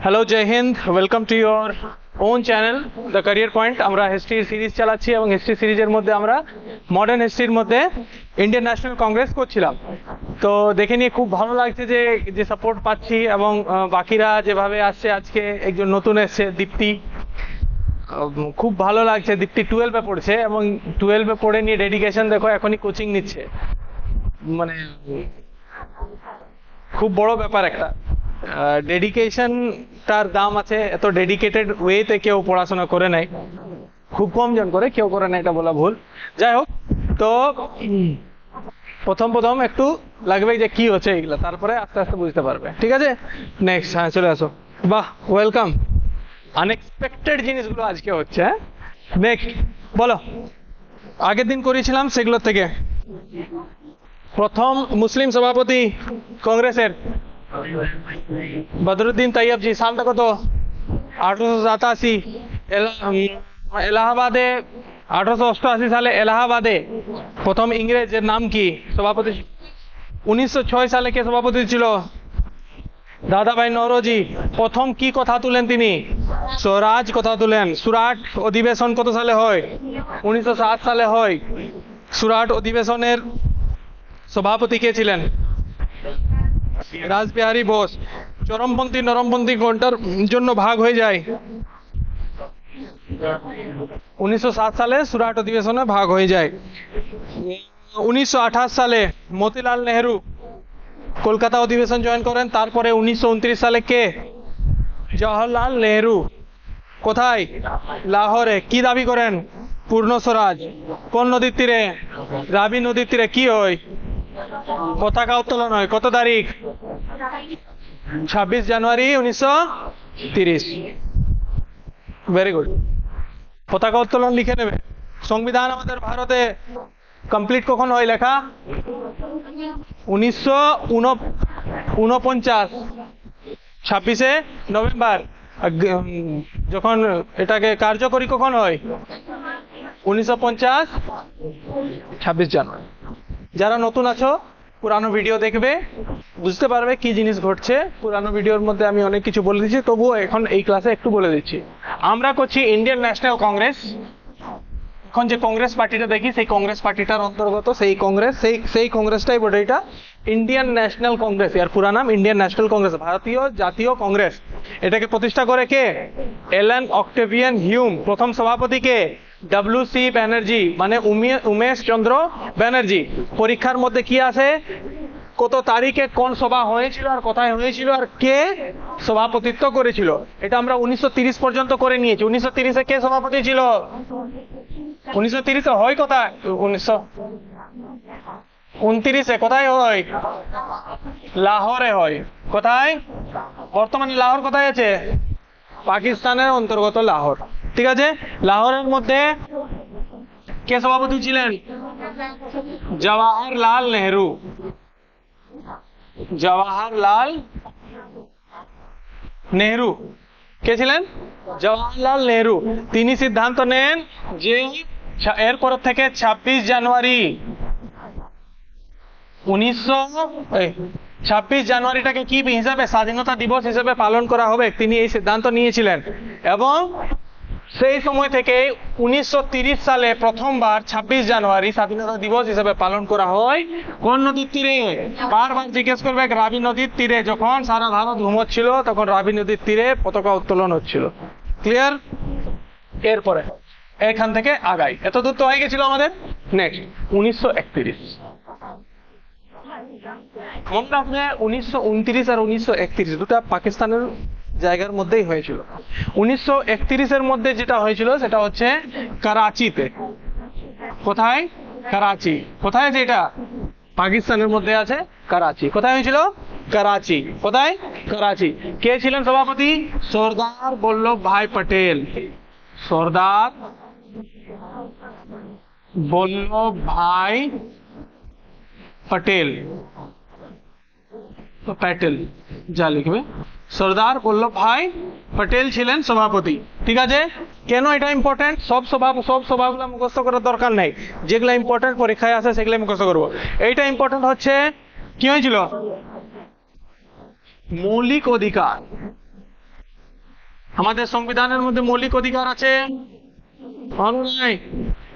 Hello, Jai Hind. Welcome to your own channel the career point. আমরা history series চালাচ্ছি এবং history সিরিজের মধ্যে আমরা মডার্ন হিস্ট্রির মধ্যে ইন্ডিয়ান ন্যাশনাল কংগ্রেস করছিলাম। তো দেখে নিয়ে খুব ভালো লাগছে যে সাপোর্ট পাচ্ছি এবং বাকিরা যেভাবে আসছে। আজকে একজন নতুন এসছে, দীপ্তি। খুব ভালো লাগছে। দীপ্তি 12-এ পড়ছে এবং 12-এ পড়ে নিয়ে ডেডিকেশন দেখো, এখনই কোচিং নিচ্ছে। মানে খুব বড় ব্যাপার একটা। ডেডিকেশনটার দাম আছে। এত ডেডিকেটেড ওয়েতে কেউ পড়াশোনা করে নাই, খুব কম জন করে, কেউ করে না, এটা বলা ভুল। যাই হোক, তো প্রথম একটু লাগবে যে কি হচ্ছে এগুলা, তারপরে আস্তে আস্তে বুঝতে পারবে। ঠিক আছে, নেক্সট। হ্যাঁ, চলে আসো। বাহ, ওয়েলকাম। আনএক্সপেক্টেড জিনিসগুলো আজকে হচ্ছে। নেক্সট বলো, আগের দিন করেছিলাম সেগুলোর থেকে। প্রথম মুসলিম সভাপতি কংগ্রেসের বদরুদ্দিন তৈয়বজি। সালটা কত? 1887। এলাহাবাদে 1888 সালে এলাহাবাদে প্রথম ইংরেজের নাম কি সভাপতি? 1906 সালে কে সভাপতি ছিল? দাদাভাই নওরোজি। প্রথম কি কথা তুলেন তিনি? স্বরাজ কথা তুলেন। সুরাট অধিবেশন কত সালে হয়? 1907 সালে হয়। সুরাট অধিবেশনের সভাপতি কে ছিলেন? রাসবিহারী বোস। চরমপন্থী নরমপন্থী কোনটার জন্য ভাগ হয়ে যায়? 1907 সালে সুরাট অধিবেশনে ভাগ হয়ে যায়। 1928 সালে মতিলাল নেহেরু কলকাতা অধিবেশন জয়েন করেন। তারপরে 1929 সালে কে? জওহরলাল নেহেরু। কোথায়? লাহোরে। কি দাবি করেন? পূর্ণ স্বরাজ। কোন নদীর তীরে? রাবি নদীর তীরে। কি হয়? পতাকা উত্তোলন হয়। কত তারিখ? 26 জানুয়ারি 1930। Very good. পতাকা উত্তোলন লিখে নেবে। সংবিধান আমাদের ভারতে কমপ্লিট কখন হয় লেখা? 1949, 26শে নভেম্বর। যখন এটাকে কার্যকরী কখন হয়? 1950, 26 জানুয়ারি। যারা নতুন আছো, পুরানো ভিডিও দেখবে, বুঝতে পারবে কি জিনিস ঘটছে। পুরানো ভিডিওর মধ্যে আমি অনেক কিছু বলে দিচ্ছি, তবুও এখন এই ক্লাসে একটু বলে দিচ্ছি। আমরা করছি ইন্ডিয়ান ন্যাশনাল কংগ্রেস। এখন যে কংগ্রেস পার্টিটা দেখি, সেই কংগ্রেস পার্টিটার অন্তর্গত সেই কংগ্রেস, সেই কংগ্রেসটাই বটে এটা ইন্ডিয়ান ন্যাশনাল কংগ্রেস। এর পুরা নাম ইন্ডিয়ান ন্যাশনাল কংগ্রেস, ভারতীয় জাতীয় কংগ্রেস। এটাকে প্রতিষ্ঠা করে কে? এলেন অক্টেভিয়ান হিউম। প্রথম সভাপতি কে? ডব্লিউ.সি. ব্যানার্জি, মানে উমেশ চন্দ্র ব্যানার্জি। পরীক্ষার মধ্যে কি আছে? কত তারিখে কোন সভা হয়েছিল আর কোথায় হয়েছিল আর কে সভাপতিত্ব করেছিল। এটা আমরা 1930 পর্যন্ত করে নিয়েছি। 1930-এ কে সভাপতি ছিল? 1930-এ হয় কোথায়? 1929-এ কোথায় হয়? লাহোরে হয়। কোথায়? বর্তমানে লাহোর কোথায় আছে? পাকিস্তানের অন্তর্গত লাহোর। ঠিক আছে, লাহোরের মধ্যে কে সভাপতি ছিলেন? জওয়াহরলাল নেহেরু। জওয়াহরলাল নেহেরু কে ছিলেন? জওয়াহরলাল নেহেরু। তিনি সিদ্ধান্ত নেন যে এরপর থেকে 26 জানুয়ারি 26 জানুয়ারিটাকে কি হিসাবে? স্বাধীনতা দিবস হিসেবে পালন করা হবে। তিনি এই সিদ্ধান্ত নিয়েছিলেন এবং সেই সময় থেকে 1930 সালে প্রথমবার 26 জানুয়ারি স্বাধীনতা দিবস হিসেবে পালন করা হয়। কোন নদীর তীরে? বারবার জিজ্ঞেস করবে। রাবি নদীর তীরে। যখন সারা ভারত ঘুমোচ্ছিল তখন রাবি নদীর তীরে পতাকা উত্তোলন হচ্ছিল। ক্লিয়ার? এরপরে এখান থেকে আগাই। এত দূর তো হয়ে গেছিল আমাদের। নেক্সট 1931। মনে রাখবে 1929 আর 1931 দুটা পাকিস্তানের জায়গার মধ্যেই হয়েছিল। 1931-এর মধ্যে যেটা হয়েছিল সেটা হচ্ছে করাচিতে। কোথায়? করাচি। কোথায় আছে এটা? পাকিস্তানের মধ্যে আছে করাচি। কোথায় হয়েছিল? করাচি। কোথায়? করাচি। কে ছিলেন সভাপতি? সর্দার বল্লভ ভাই প্যাটেল। সর্দার বল্লভ ভাই প্যাটেল। প্যাটেল যা লিখবে, সর্দার বল্লভ ভাই প্যাটেল ছিলেন সভাপতি। ঠিক আছে, কেন এটা ইম্পর্টেন্ট? সব সভাগুলো মুখস্থ করার দরকার নেই। যেগুলো ইম্পর্টেন্ট পরীক্ষায় আসে সেগুলো মুখস্থ করবো। এইটা ইম্পর্টেন্ট হচ্ছে কি হয়েছিল? মৌলিক অধিকার। আমাদের সংবিধানের মধ্যে মৌলিক অধিকার আছে,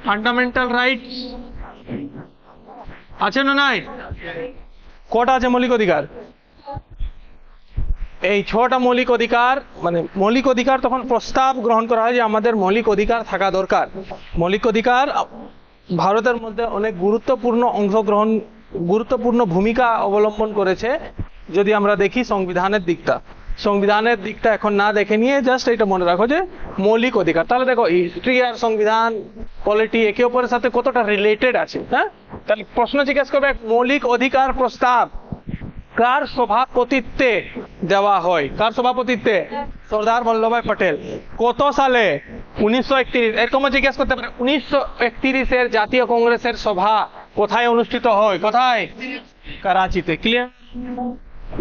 ফান্ডামেন্টাল রাইটস আছে না নাই? কটা আছে মৌলিক অধিকার? এই 6টা মৌলিক অধিকার, মানে মৌলিক অধিকার তখন প্রস্তাব গ্রহণ করা হয় যে আমাদের মৌলিক অধিকার থাকা দরকার। মৌলিক অধিকার ভারতের মধ্যে অনেক গুরুত্বপূর্ণ ভূমিকা অবলম্বন করেছে। যদি আমরা দেখি সংবিধানের দিকটা এখন না দেখে নিয়ে জাস্ট এটা মনে রাখো যে মৌলিক অধিকার। তাহলে দেখো হিস্ট্রি আর সংবিধান পলিটি একে অপরের সাথে কতটা রিলেটেড আছে। হ্যাঁ, তাহলে প্রশ্ন জিজ্ঞেস করবে মৌলিক অধিকার প্রস্তাব কার সভাপতিত্বে দেওয়া হয়? কার সভাপতিত্বে? সর্দার বল্লভভাই পটেল। কত সালে? 1931। এরকম জিজ্ঞেস করতে পারে 1931 জাতীয় কংগ্রেসের সভা কোথায় অনুষ্ঠিত হয়? কোথায়? করাচিতে। ক্লিয়ার?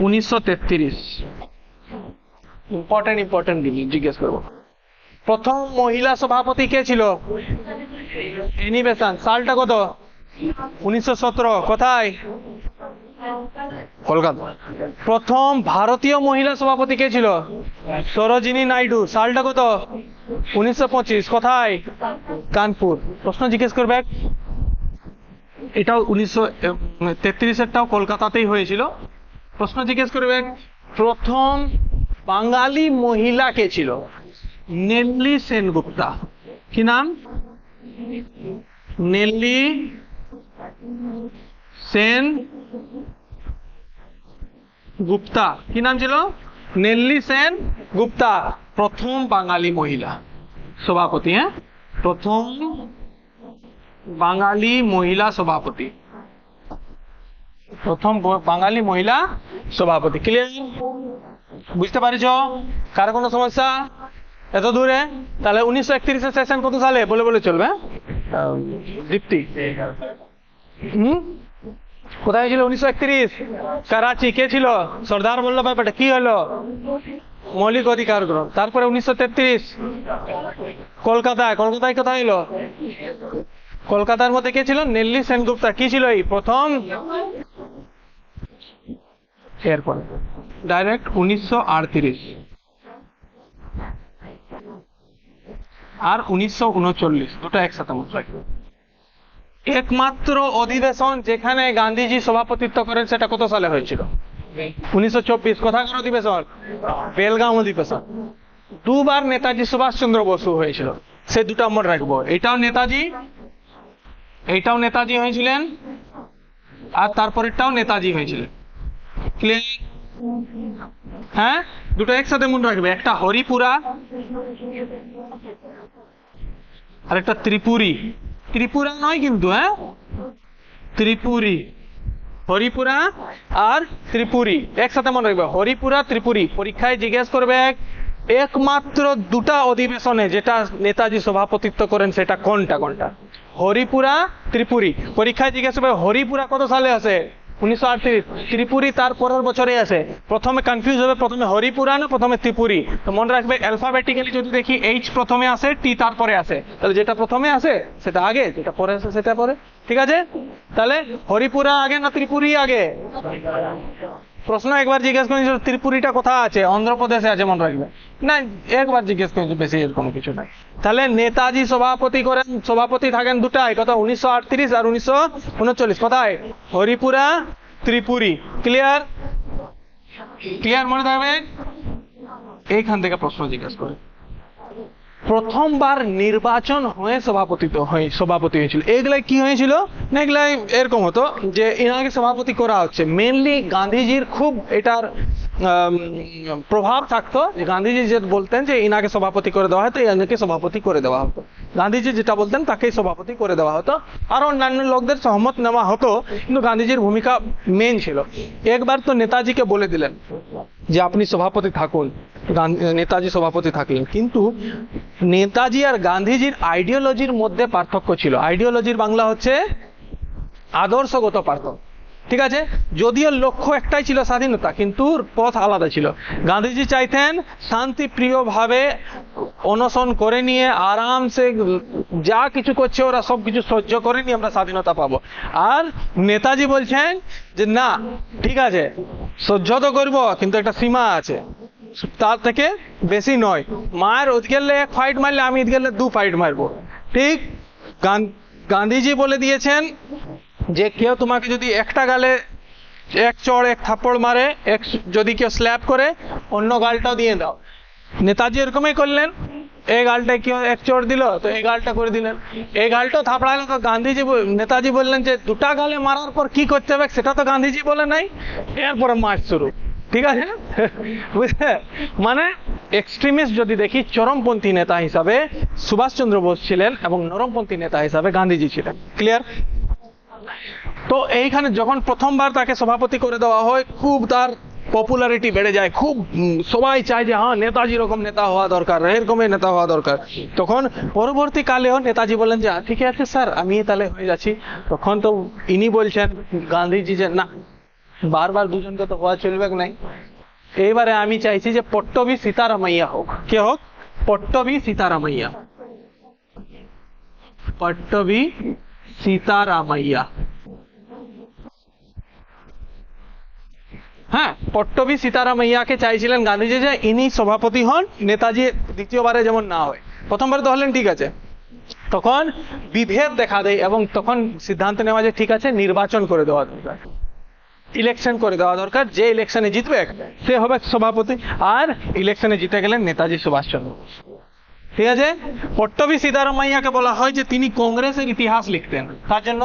1933। ইম্পর্টেন্ট জিজ্ঞেস করবো। প্রথম মহিলা সভাপতি কে ছিল? Any Besant. সালটা কত? 1917। কোথায়? কলকাতা। প্রথম ভারতীয় মহিলা সভাপতি কে ছিল? সরোজিনী নাইডু। সালটা কত? 1925। কোথায়? কানপুর। প্রশ্ন জিজ্ঞেস করবে, এটাও 1933-এরটাও কলকাতাতেই হয়েছিল। প্রশ্ন জিজ্ঞেস করবে প্রথম বাঙালি মহিলা কে ছিল? নেল্লি সেনগুপ্তা। কি নাম? নেল্লি সেন গুপ্তা। কি নাম ছিল? নেল্লি সেন গুপ্তা। প্রথম বাঙালি মহিলা সভাপতি। হ্যাঁ, প্রথম বাঙালি মহিলা সভাপতি। প্রথম বাঙালি মহিলা সভাপতি। ক্লিয়ার? বুঝতে পারিছ? কার কোনো সমস্যা এত দূরে? তাহলে 1931 সেশন কত সালে বলে চলবে? দীপ্তি কোথায় ছিল? 1931 করাচি। কে ছিল? সর্দার বল্লভভাই পটেল। কি হলো? মৌলিক অধিকার গ্রহণ। তারপরে 1933 কলকাতায় কোথায় এলো? কলকাতার মধ্যে কে ছিল? নেল্লি সেনগুপ্তা। কি ছিল এই প্রথম? এরপরে ডাইরেক্ট 1938 আর 1939 দুটো একসাথে মনে রাখবে। একমাত্র অধিবেশন যেখানে গান্ধীজি সভাপতিত্ব করেন সেটা কত সালে হয়েছিল? 1924। কোথাকার অধিবেশন? বেলগাম অধিবেশন। দুবার নেতাজি সুভাষচন্দ্র বসু হয়েছিল। সে দুটো মনে রাখবো। এটাও নেতাজি হয়েছিলেন আর তারপরেরটাও নেতাজি হয়েছিলেন। ক্লিয়ার? হ্যাঁ, দুটো একসাথে মনে রাখবে। একটা হরিপুরা আর একটা ত্রিপুরী। ত্রিপুরা নয় কিন্তু, হ্যাঁ, ত্রিপুরী। হরিপুরা আর ত্রিপুরী একসাথে মনে রাখবে। হরিপুরা ত্রিপুরী। পরীক্ষায় জিজ্ঞেস করবে একমাত্র দুটা অধিবেশনে যেটা নেতাজি সভাপতিত্ব করেন সেটা কোনটা? হরিপুরা ত্রিপুরী। পরীক্ষায় জিজ্ঞেস করবে হরিপুরা কত সালে আছে? 1938। ত্রিপুরী তার পরের বছরে আছে। প্রথমে কনফিউজ হবে, প্রথমে হরিপুরা না প্রথমে ত্রিপুরী। তো মনে রাখবে অ্যালফাবেটিক্যালি যদি দেখি এইচ প্রথমে আসে, টি তারপরে আসে, তাহলে যেটা প্রথমে আসে সেটা আগে, যেটা পরে আসে সেটা পরে। ঠিক আছে? তাহলে হরিপুরা আগে না ত্রিপুরী আগে? প্রশ্ন একবার জিজ্ঞেস করেছিল ত্রিপুরীটা কোথায় আছে? অন্ধ্রপ্রদেশে আছে, মনে রাখবে। না, একবার জিজ্ঞেস করেছিল, বেশি এরকম কিছু নাই। তাহলে নেতাজি সভাপতি থাকেন দুটাই। কত? 1938 আর 1939। কোথায়? হরিপুরা ত্রিপুরী। ক্লিয়ার? মনে থাকবে। এইখান থেকে প্রশ্ন জিজ্ঞেস করে প্রথমবার নির্বাচন হয়ে সভাপতি হয়েছিল। এগুলাই কি হয়েছিল না, এগুলাই এরকম হতো যে ইনাকে সভাপতি করা হচ্ছে। মেনলি গান্ধীজির খুব এটার প্রভাব থাকতো যে গান্ধীজি যে বলতেন যে ইনাকে সভাপতি করে দেওয়া হতো, ইনাকে সভাপতি করে দেওয়া হতো। গান্ধীজি যেটা বলতেন তাকেই সভাপতি করে দেওয়া হতো। আর অন্যান্য লোকদের সহমত নেওয়া হতো, কিন্তু গান্ধীজির ভূমিকা মেন ছিল। একবার তো নেতাজিকে বলে দিলেন যে আপনি সভাপতি থাকুন, নেতাজি সভাপতি থাকলেন। কিন্তু নেতাজি আর গান্ধীজির আইডিওলজির মধ্যে পার্থক্য ছিল। আইডিওলজির বাংলা হচ্ছে আদর্শগত পার্থক্য। ঠিক আছে? যদিও লক্ষ্য একটাই ছিল স্বাধীনতা, কিন্তু পথ আলাদা ছিল। গান্ধীজি চাইতেন শান্তিপ্রিয়ভাবে অনশন করে নিয়ে আরামসে যা কিছু করছে ওরা সব কিছু সহ্য করে নিয়ে আমরা স্বাধীনতা পাবো। আর নেতাজি বলছেন যে না, ঠিক আছে সহ্য তো করবো, কিন্তু একটা সীমা আছে। তার থেকে বেশি নয়। মায়ের ওদিক গেলে 1 ফাইট মারলে আমি এদিক গেলে 2 ফাইট মারবো। ঠিক গান্ধীজি বলে দিয়েছেন যে কেউ তোমাকে যদি একটা গালে 1 চড় 1 থাপ্পড় মারে, যদি কেউ স্ল্যাপ করে, অন্য গালটাও দিয়ে দাও। নেতাজি এরকমই করলেন, এই গালটায় কেউ 1 চড় দিল তো এই গালটা করে দিলেন, এই গালটাও থাপড়ালো। তো নেতাজি বললেন যে 2টা গালে মারার পর কি করতে হবে সেটা তো গান্ধীজি বলে নাই, এরপরে মার্চ শুরু। ঠিক আছে, বুঝলে? মানে এক্সট্রিমিস্ট যদি দেখি, চরমপন্থী নেতা হিসাবে সুভাষচন্দ্র বোস ছিলেন এবং নরমপন্থী নেতা হিসাবে গান্ধীজি ছিলেন। ক্লিয়ার? তো এইখানে যখন প্রথমবার তাকে সভাপতি করে দেওয়া হয়, খুব তার পপুলারিটি বেড়ে যায়, খুব সবাই চায় যে হ্যাঁ নেতাজি রকম নেতা হওয়া দরকার, এরকমই নেতা হওয়া দরকার। তখন পরবর্তীকালেও নেতাজি বলেন যে ঠিক আছে স্যার, আমি তাহলে হয়ে যাচ্ছি। তখন তো ইনি বলছেন গান্ধীজি যে না, বারবার দুজনকে তো হওয়া চলবে নাই, এইবারে আমি চাইছি যে পট্টবি সীতারামাইয়া হোক। কে হোক? পট্টবি সীতারামাইয়া। পট্টবি সীতারামাইয়া। হ্যাঁ, পট্টবি সীতারামাইয়াকে চাইছিলেন গান্ধীজি যে ইনি সভাপতি হন, নেতাজি দ্বিতীয়বারে যেমন না হয়। প্রথমবারে তো হলেন, ঠিক আছে। তখন বিভেদ দেখা দেয় এবং তখন সিদ্ধান্ত নেওয়া যে ঠিক আছে, নির্বাচন করে দেওয়া দরকার, ইলেকশন করে দেওয়া দরকার। যে ইলেকশনে জিতবে সে হবে সভাপতি। আর ইলেকশনে জিতে গেলেন নেতাজি সুভাষচন্দ্র বোস। ঠিক আছে। পট্টবি সীতারামাইয়াকে বলা হয় যে তিনি কংগ্রেসের ইতিহাস লিখতেন, তার জন্য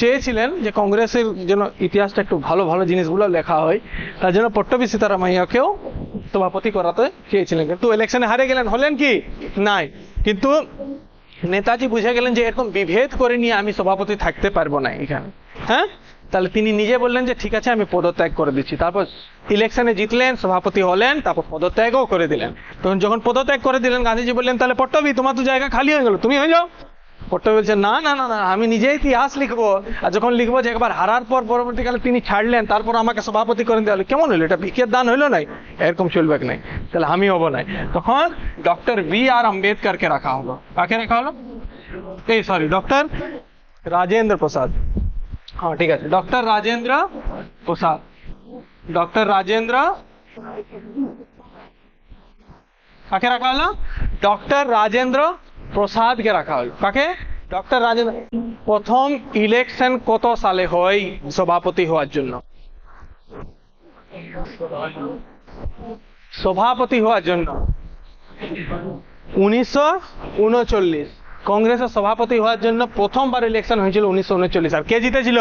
চেয়েছিলেন যে কংগ্রেসের জন্য ইতিহাসটা একটু ভালো ভালো জিনিসগুলো লেখা হয়, তার জন্য পট্টবি সীতারামাইয়াকেও সভাপতি করাতে চেয়েছিলেন। কিন্তু ইলেকশনে হারে গেলেন, হলেন কি নাই। কিন্তু নেতাজি বুঝে গেলেন যে এরকম বিভেদ করে নিয়ে আমি সভাপতি থাকতে পারবো না এখানে। হ্যাঁ, তাহলে তিনি নিজে বললেন যে ঠিক আছে, আমি পদত্যাগ করে দিচ্ছি। তারপর ইলেকশনে জিতলেন, সভাপতি হলেন, তারপর পদত্যাগও করে দিলেন। তখন যখন পদত্যাগ করে দিলেন, গান্ধীজি বললেন তাহলে পট্টবি, তোমার তো জায়গা খালি হয়ে গেল, তুমি হয়ে যাও। পট্টবি বলছেন না না না না, আমি নিজেই ইতিহাস লিখবো। আর যখন লিখবো যে একবার হারার পর পরবর্তীকালে তিনি ছাড়লেন, তারপর আমাকে সভাপতি করে দেওয়া হলো, কেমন হলো? এটা ভিক্ষের দান হইলো নাই? এরকম চলবে নাই, তাহলে আমি হবো নাই। তখন ডক্টর বি.আর. আম্বেদকরকে রাখা হলো। কাকে রাখা হলো? ডক্টর রাজেন্দ্র প্রসাদ। हाँ ठीक है, डॉक्टर राजेंद्र प्रसाद। डॉक्टर राजेंद्र কাকে রাখা হলো? ডক্টর রাজেন্দ্র প্রসাদ কে রাখা হলো। কাকে? ডক্টর রাজেন্দ্র। প্রথম ইলেকশন কত সালে হয় সভাপতি হওয়ার জন্য? সভাপতি হওয়ার জন্য 1939। কংগ্রেসের সভাপতি হওয়ার জন্য প্রথমবার ইলেকশন হয়েছিল 1939। আর কে জিতেছিল?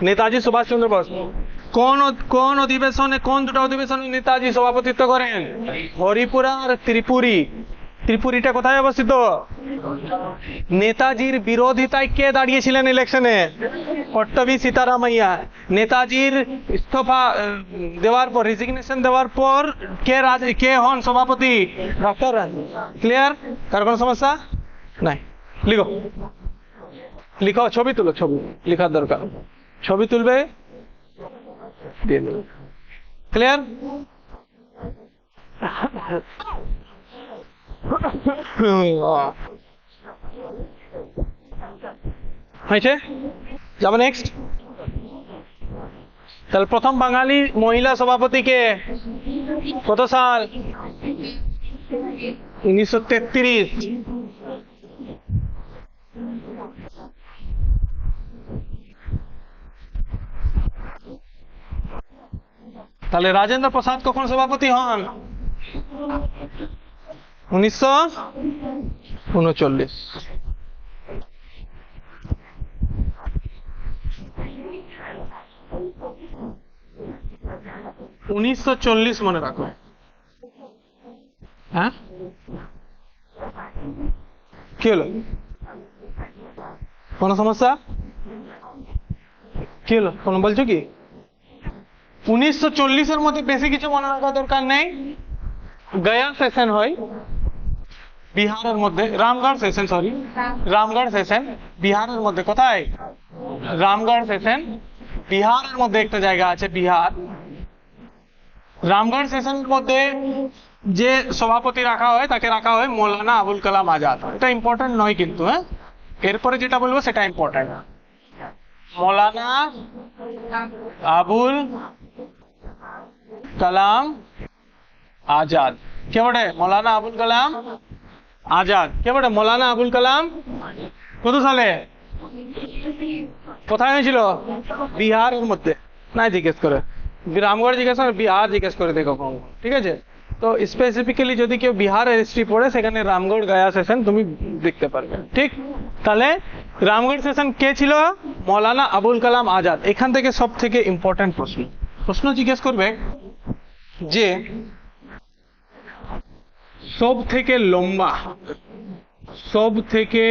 নেতাজি সুভাষচন্দ্র বোস। কোন অধিবেশনে, কোন দুটো অধিবেশনে নেতাজি সভাপতিত্ব করেন? হরিপুরা আর ত্রিপুরী। ত্রিপুরীটা কোথায় অবস্থিত? নেতাজির বিরোধিতায় কে দাঁড়িয়েছিলেন ইলেকশনে? পট্টবি সীতারামাইয়া। নেতাজির ইস্তফা দেওয়ার পর, রেজিগনেশন দেওয়ার পর কে হন সভাপতি? ডক্টর রাজেন্দ্র। ক্লিয়ার? কার কোনো সমস্যা নাই? লিখো লিখো, ছবি তুলো, ছবি লিখার দরকার, ছবি তুলবে, দিয়ে দেবে। ক্লিয়ার? হয়েছে? যাবো নেক্সট। তাহলে প্রথম বাঙালি মহিলা সভাপতি কে? কত সাল? 1933। তাহলে রাজেন্দ্র প্রসাদ কখন সভাপতি হন? 1939। 1940 মনে রাখো। হ্যাঁ, কি হলো? কোন সমস্যা? কি হলো? কোন বলছো কি? 1940 মধ্যে বেশি কিছু মনে রাখা দরকার নেই। গয়া সেশন হয় বিহারের মধ্যে, Ramgarh session, sorry Ramgarh session বিহারের মধ্যে। কোথায়? রামগড় সেশন বিহারের মধ্যে একটা জায়গা আছে, বিহার। রামগড় সেশনের মধ্যে যে সভাপতি রাখা হয় তাকে রাখা হয় মৌলানা আবুল কালাম আজাদ। এটা ইম্পর্টেন্ট নয় কিন্তু, হ্যাঁ, এরপরে যেটা বলবো সেটা ইম্পর্টেন্ট। মৌলানা আবুল কালাম আজাদ। কে বটে? মৌলানা আবুল কালাম আজাদ। কে বটে? মৌলানা আবুল কালাম। কত সালে? কোথায় হয়েছিল? বিহারের মধ্যে। নাই জিজ্ঞেস করে, রামগড় জিজ্ঞেস করে, বিহার জিজ্ঞেস করে দেখো কখন। ঠিক আছে, তো স্পেসিফিক্যালি যদি কেউ বিহারের হিস্ট্রি পড়ে সেখানে রামগড় গয়া সেশন তুমি দেখতে পারবে। ঠিক, তাহলে রামগড় সেশন কে ছিল? মৌলানা আবুল কালাম আজাদ। এখান থেকে সব থেকে ইম্পর্টেন্ট প্রশ্ন জিজ্ঞেস করবে যে সব থেকে লম্বা, সব থেকে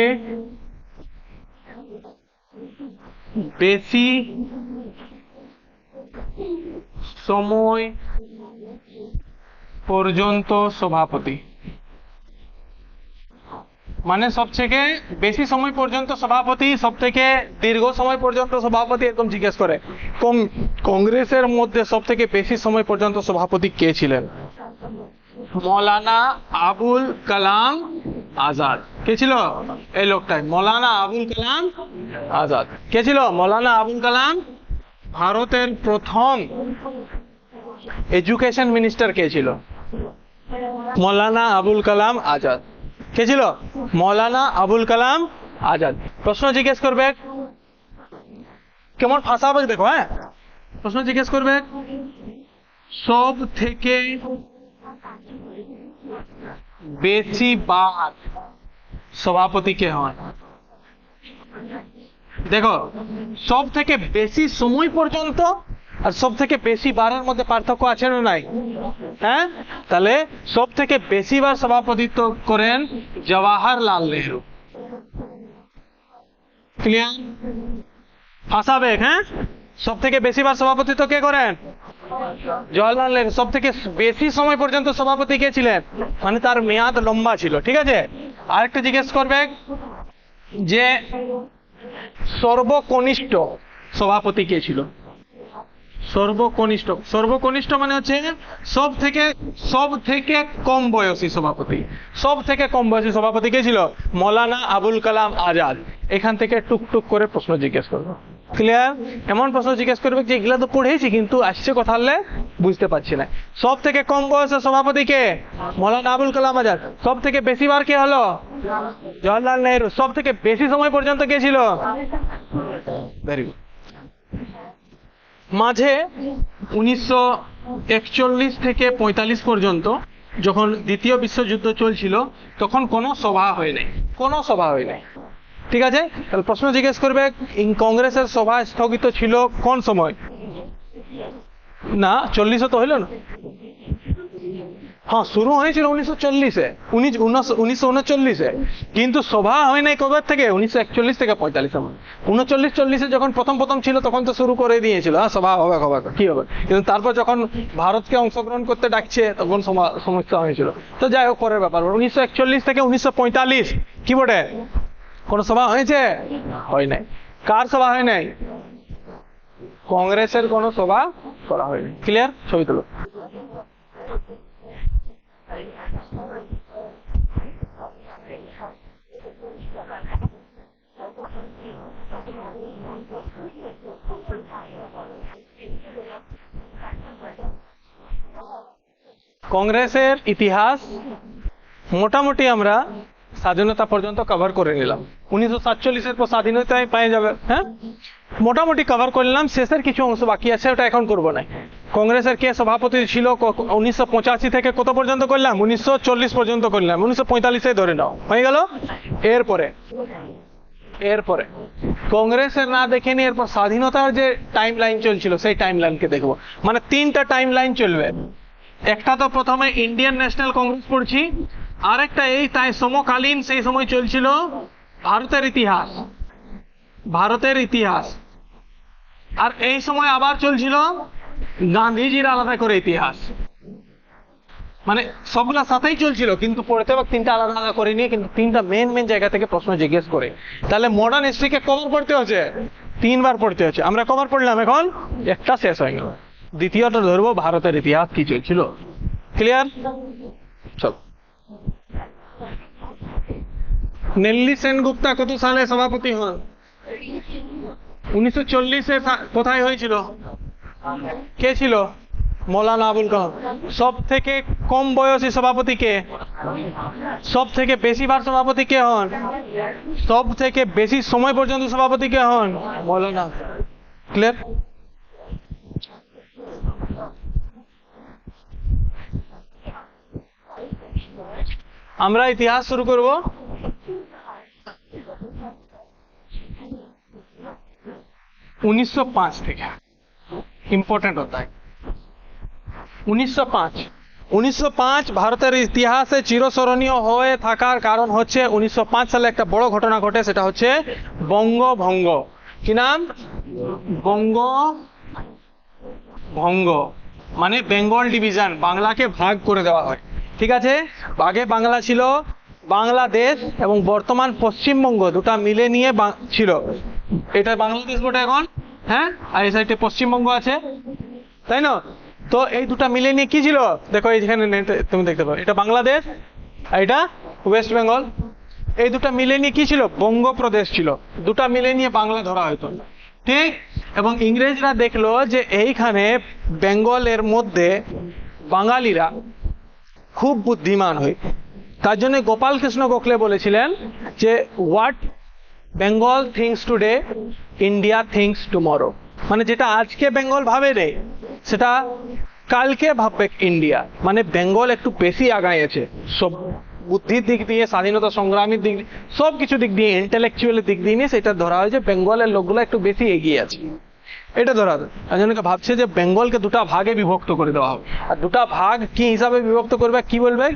বেশি সময় পর্যন্ত সভাপতি, মানে সব থেকে বেশি সময় পর্যন্ত সভাপতি, সব থেকে দীর্ঘ সময় পর্যন্ত সভাপতি, এরকম জিজ্ঞেস করে। কংগ্রেসের মধ্যে সব থেকে বেশি সময় পর্যন্ত সভাপতি কে ছিলেন? মৌলানা আবুল কালাম আজাদ। কে ছিল? এই লোকটাই, মৌলানা আবুল কালাম আজাদ। কে ছিল? মৌলানা আবুল কালাম। ভারতের প্রথম এডুকেশন মিনিস্টার কে ছিল? মৌলানা আবুল কালাম আজাদ। কে ছিল? মৌলানা আবুল কালাম আজাদ। প্রশ্ন জিজ্ঞেস করবে, কেমন ফাঁসাবে দেখো। হ্যাঁ, প্রশ্ন জিজ্ঞেস করবে সব থেকে বেশি বার সভাপতি কে হন? দেখো, সব থেকে বেশি সময় পর্যন্ত আর সব থেকে বেশি বারের মধ্যে পার্থক্য আছে না নাই? হ্যাঁ, তাহলে সব থেকে বেশি বার সভাপতিত্ব করেন জওয়াহরলাল নেহরু। ক্লিয়ার? ফাঁসাবে। হ্যাঁ, সব থেকে বেশি বার সভাপতিত্ব কে করেন? জওয়াহরলাল নেহরু। সব থেকে বেশি সময় পর্যন্ত সভাপতি কে ছিলেন, মানে তার মেয়াদ লম্বা ছিল। ঠিক আছে, আরেকটা জিজ্ঞেস করবে যে সর্বকনিষ্ঠ সভাপতি কে ছিল? সর্বকনিষ্ঠ, সর্বকনিষ্ঠ মানে হচ্ছে সব থেকে কম বয়সী সভাপতি। সব থেকে কম বয়সী সভাপতি কে ছিল? মৌলানা আবুল কালাম আজাদ। এখান থেকে টুকটুক করে প্রশ্ন জিজ্ঞেস করবো। ক্লিয়ার? এমন প্রশ্ন জিজ্ঞেস করবে যে এগুলা তো পড়েছি কিন্তু আসছে কথা হলে বুঝতে পারছি না। সব থেকে কম বয়সের সভাপতি কে? মৌলানা আবুল কালাম আজাদ। সব থেকে বেশি বার কে হলো? জওয়াহরলাল নেহরু। সব থেকে বেশি সময় পর্যন্ত কে ছিল? Very good. মাঝে 1941 থেকে 45 পর্যন্ত যখন দ্বিতীয় বিশ্বযুদ্ধ চলছিল তখন কোনো সভা হয় নাই, কোনো সভা হয় নাই। ঠিক আছে, তাহলে প্রশ্ন জিজ্ঞেস করবে কংগ্রেসের সভা স্থগিত ছিল কোন সময়? না, 40 তো হইল না। হ্যাঁ, শুরু হয়েছিল 1940-এ, 1939-এ, কিন্তু সভা হয় নাই কবে থেকে? 1941 থেকে 45 আমার 39-40-এ যখন প্রথম ছিল তখন তো শুরু করে দিয়েছিল সভা হবে কি হবে, কিন্তু তারপর যখন ভারতকে অংশগ্রহণ করতে ডাকছে তখন সমস্যা হয়েছিল। তো যাই হোক, পরের ব্যাপার। 1941 থেকে 1945 কি বটে? কোন সভা হয়েছে? হয় নাই। কার সভা হয় নাই? কংগ্রেসের কোন সভা করা হয়নি। ক্লিয়ার? ছবি তুলো। কংগ্রেসের ইতিহাস মোটামুটি আমরা স্বাধীনতা পর্যন্ত কভার করে নিলাম। 1947-এর পর স্বাধীনতায় পেয়ে যাবে। হ্যাঁ, মোটামুটি কভার করলাম। শেষের কিছু অংশ বাকি আছে, ওটা এখন করবো না। কংগ্রেসের কে সভাপতি ছিল 1985 থেকে কত পর্যন্ত করলাম? 1940 পর্যন্ত করলাম। 1945-এ ধরে নাও হয়ে গেল। এরপরে কংগ্রেসের না দেখে নি, এরপর স্বাধীনতার যে টাইম লাইন চলছিল সেই টাইম লাইনকে দেখবো। মানে 3টা টাইম লাইন চলবে। একটা তো প্রথমে ইন্ডিয়ান ন্যাশনাল কংগ্রেস পড়ছি, আরেকটা এই তাই সমকালীন সেই সময় চলছিল ভারতের ইতিহাস, আর এই সময় আবার চলছিল গান্ধীজির আলাদা করে ইতিহাস। মানে সবগুলা সাথেই চলছিল, কিন্তু পড়তে হবে 3টা আলাদা আলাদা করে নিয়ে, কিন্তু 3টা মেন জায়গা থেকে প্রশ্ন জিজ্ঞেস করে। তাহলে মডার্ন হিস্ট্রিকে কভার পড়তে হচ্ছে 3 বার পড়তে হচ্ছে। আমরা কভার পড়লাম, এখন একটা শেষ হয়ে গেল। দ্বিতীয়টা ধরবো ভারতের ইতিহাস কি চলছিল। ক্লিয়ার? চল। নেল্লি সেনগুপ্তা কত সালে সভাপতি হন? 1940-এ। কোথায় হয়েছিল? কে ছিল? মৌলানা আবুল কালাম। সব থেকে কম বয়সী সভাপতি কে? সব থেকে বেশি বার সভাপতি কে হন? সব থেকে বেশি সময় পর্যন্ত সভাপতি কে হন? মৌলানা। ক্লিয়ার? আমরা ইতিহাস শুরু করব। 1905 থেকে ইম্পর্টেন্ট হতা है। 1905 ভারতের ইতিহাসে চিরস্মরণীয় হয়ে থাকার কারণ হচ্ছে 1905 সালে একটা বড় ঘটনা ঘটে, সেটা হচ্ছে বঙ্গভঙ্গ। কি নাম? বঙ্গভঙ্গ মানে বেঙ্গল ডিভিশন, বাংলাকে ভাগ করে দেওয়া হয়। ঠিক আছে, আগে বাংলা ছিল বাংলাদেশ এবং বর্তমান পশ্চিমবঙ্গ, দুটা মিলে নিয়ে ছিল। এটা বাংলাদেশ বটে এখন, হ্যাঁ, আর এই সাইডে পশ্চিমবঙ্গ আছে, তাই না? তো এই দুটা মিলে নিয়ে কি ছিল দেখো, এইখানে তুমি দেখতে পাবে, এটা বাংলাদেশ আর এটা ওয়েস্ট বেঙ্গল। এই দুটা মিলে নিয়ে কি ছিল? বঙ্গপ্রদেশ ছিল। দুটা মিলে নিয়ে বাংলা ধরা হতো, ঠিক। এবং ইংরেজরা দেখলো যে এইখানে বেঙ্গলের মধ্যে বাঙালিরা খুব বুদ্ধিমান হয়, তার জন্য গোপাল কৃষ্ণ গোখলে বলেছিলেন যে what Bengal things today India things tomorrow, মানে যেটা আজকে বেঙ্গল ভাবে রে সেটা কালকে ভাববে ইন্ডিয়া। মানে বেঙ্গল একটু বেশি আগাইছে সব বুদ্ধির দিক দিয়ে, স্বাধীনতা সংগ্রামীর দিক দিয়ে, সব কিছু দিক দিয়ে, ইন্টেলেকচুয়ালের দিক দিয়ে নিয়ে সেটা ধরা হয় যে বেঙ্গলের লোকগুলো একটু বেশি এগিয়ে আছে, এটা ধরা হয়। একজনকে ভাবছে যে বেঙ্গলকে দুটা ভাগে বিভক্ত করে দেওয়া হবে। আর দুটা ভাগ কি হিসাবে বিভক্ত করবে, কি বলবে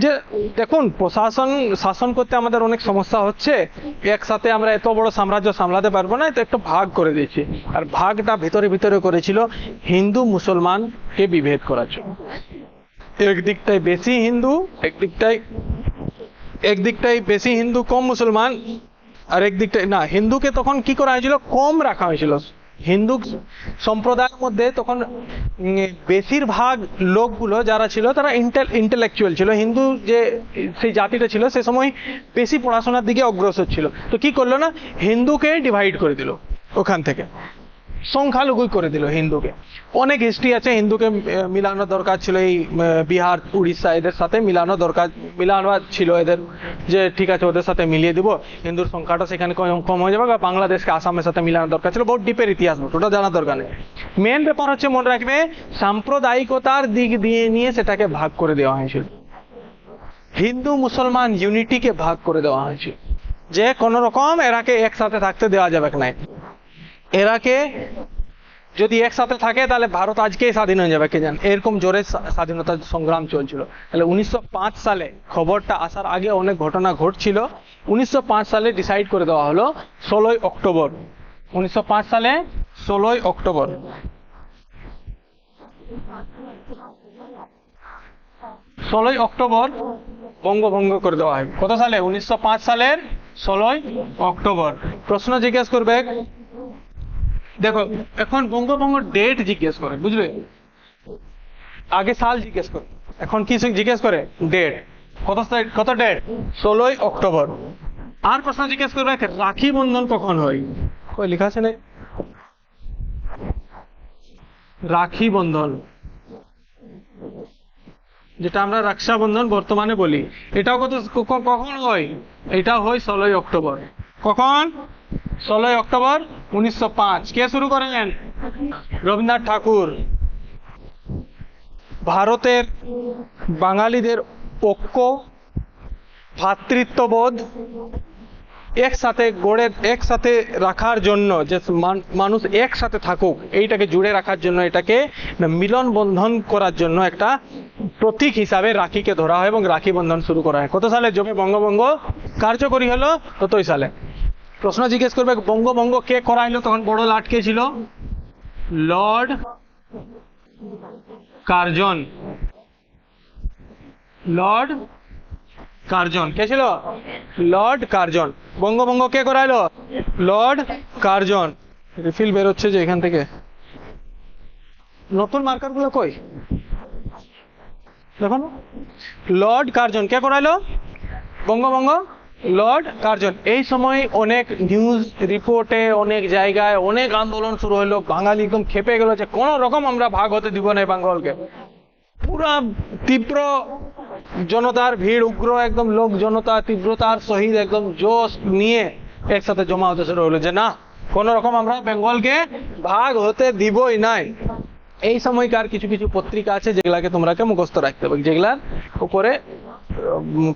যে দেখুন শাসন করতে আমাদের অনেক সমস্যা হচ্ছে, একসাথে আমরা এত বড় সাম্রাজ্য সামলাতে পারবো না, তো একটু ভাগ করে দিয়েছি। আর ভাগটা ভিতরে ভিতরে করেছিল হিন্দু মুসলমানকে বিভেদ করার জন্য। একদিকটাই বেশি হিন্দু, একদিকটাই বেশি হিন্দু কম মুসলমান, আর একদিকটাই না, হিন্দুকে তখন কি করা হয়েছিল, কম রাখা হয়েছিল। হিন্দু সম্প্রদায়ের মধ্যে তখন বেশিরভাগ লোকগুলো যারা ছিল তারা ইন্টেলেকচুয়াল ছিল। হিন্দু যে সেই জাতিটা ছিল সে সময় বেশি পড়াশোনার দিকে অগ্রসর ছিল। তো কি করলো না, হিন্দুকে ডিভাইড করে দিল, ওখান থেকে সংখ্যালঘু করে দিল হিন্দুকে। অনেক হিস্ট্রি আছে, হিন্দুকে মিলানো দরকার ছিল, এই বিহার উড়িষ্যা এদের সাথে মিলানো দরকার, মিলানো ছিল এদের, যে ঠিক আছে ওদের সাথে মিলিয়ে দিব, হিন্দুর সংখ্যাটা সেখানে কম হয়ে যাবে, বা বাংলাদেশকে আসামের সাথে মিলানো দরকার ছিল। বহুত ডিপের ইতিহাস, ওটা জানা দরকার নেই। মেন ব্যাপার হচ্ছে মনে রাখবে সাম্প্রদায়িকতার দিক দিয়ে নিয়ে সেটাকে ভাগ করে দেওয়া হয়েছিল। হিন্দু মুসলমান ইউনিটিকে ভাগ করে দেওয়া হয়েছিল, যে কোনো রকম এরাকে একসাথে থাকতে দেওয়া যাবে না। এরাকে যদি একসাথে থাকে তাহলে ভারত আজকেই স্বাধীন হয়ে যাবে, কে জানে, এরকম জোরে স্বাধীনতা সংগ্রাম চলছিল। তাহলে 1905 সালে, খবরটা আসার আগে অনেক ঘটনা ঘটছিল, 1905 সালে ডিসাইড করে দেওয়া হলো 16ই অক্টোবর। 1905 সালে 16ই অক্টোবর 16ই অক্টোবর বঙ্গভঙ্গ করে দেওয়া হয়। কত সালে? 1905 সালের 16ই অক্টোবর। প্রশ্ন জিজ্ঞেস করবে, দেখো এখন বঙ্গভঙ্গ ডেট জিজ্ঞেস করে, বুঝলে, আগে সাল জিজ্ঞেস করে, এখন কি জিজ্ঞেস করে? ডেট। কত ডেট? 16ই অক্টোবর। আর প্রশ্ন জিজ্ঞেস করবে রাখি বন্ধন কখন হয়? কই লেখা আছে না? রাখি বন্ধন, যেটা আমরা রক্ষাবন্ধন বর্তমানে বলি, এটাও কখন হয়? এটা হয় 16ই অক্টোবর। কখন? 16ই অক্টোবর 1905। কে শুরু করেন? রবীন্দ্রনাথ ঠাকুর। ভারতের বাঙালিদের ঐক্য, ভ্রাতৃত্ববোধ একসাথে রাখার জন্য, যে মানুষ একসাথে থাকুক, এইটাকে জুড়ে রাখার জন্য, এটাকে মিলন বন্ধন করার জন্য একটা প্রতীক হিসাবে রাখিকে ধরা হয় এবং রাখি বন্ধন শুরু করা হয়। কত সালে যবে বঙ্গভঙ্গ কার্যকরী হলো? ততই সালে। প্রশ্ন জিজ্ঞেস করবে বঙ্গভঙ্গ কে করাইলো? তখন বড় লাট কে ছিল? Lord Curzon. লর্ড কার্জন কে ছিল? Lord Curzon. বঙ্গভঙ্গ কে করাইলো? Lord Curzon. রিফিল বেরোচ্ছে যে এখান থেকে, নতুন মার্কার গুলো কই দেখো। লর্ড কার্জন কে করাইলো বঙ্গভঙ্গ? Lord Curzon. এই সময় অনেক নিউজ রিপোর্টে অনেক জায়গায় অনেক আন্দোলন শুরু হলো, বাঙালি একদম খেপে গেল যে কোন রকম আমরা ভাগ হতে দিব না বেঙ্গলকে। পুরা তীব্র জনতার ভিড়, উগ্র একদম লোক জনতা তীব্রতার সহিত একদম জোশ নিয়ে একসাথে জমা হতে শুরু হলো যে না, কোন রকম আমরা বেঙ্গলকে ভাগ হতে দিবই নাই। এই সময়কার কিছু কিছু পত্রিকা আছে যেগুলাকে তোমরাকে মুখস্থ রাখতে হবে, যেগুলার উপরে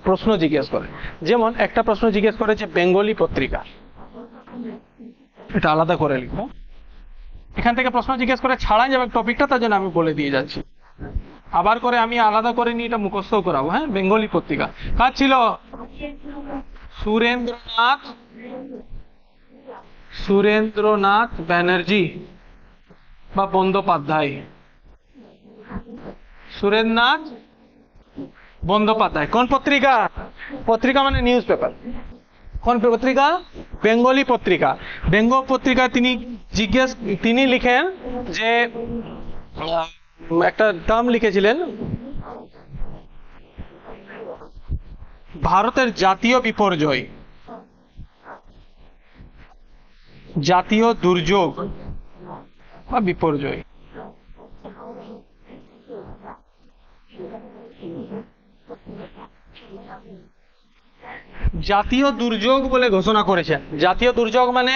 প্রশ্ন জিজ্ঞেস করে। যেমন একটা প্রশ্ন জিজ্ঞেস করে যে বেঙ্গলি পত্রিকা, এটা আলাদা করে লিখবো। এখান থেকে প্রশ্ন জিজ্ঞেস করে ছাড়াই যাবে টপিকটা, তার জন্য আমি বলে দিয়ে যাচ্ছি। আবার করে আমি আলাদা করে নিয়ে এটা মুখস্থ করাবো। হ্যাঁ, বেঙ্গলি পত্রিকা কাজ ছিল সুরেন্দ্রনাথ ব্যানার্জি বা বন্দ্যোপাধ্যায়। সুরেন্দ্রনাথ বন্দ্যোপাধ্যায়। কোন পত্রিকা? পত্রিকা মানে নিউজ পেপার। কোন পত্রিকা? বেঙ্গলি পত্রিকা। বেঙ্গল পত্রিকা তিনি লিখেন যে একটা টার্ম লিখেছিলেন, ভারতের জাতীয় বিপর্যয়, জাতীয় দুর্যোগ বা বিপর্যয়। জাতীয় দুর্যোগ বলে ঘোষণা করেছেন। জাতীয় দুর্যোগ মানে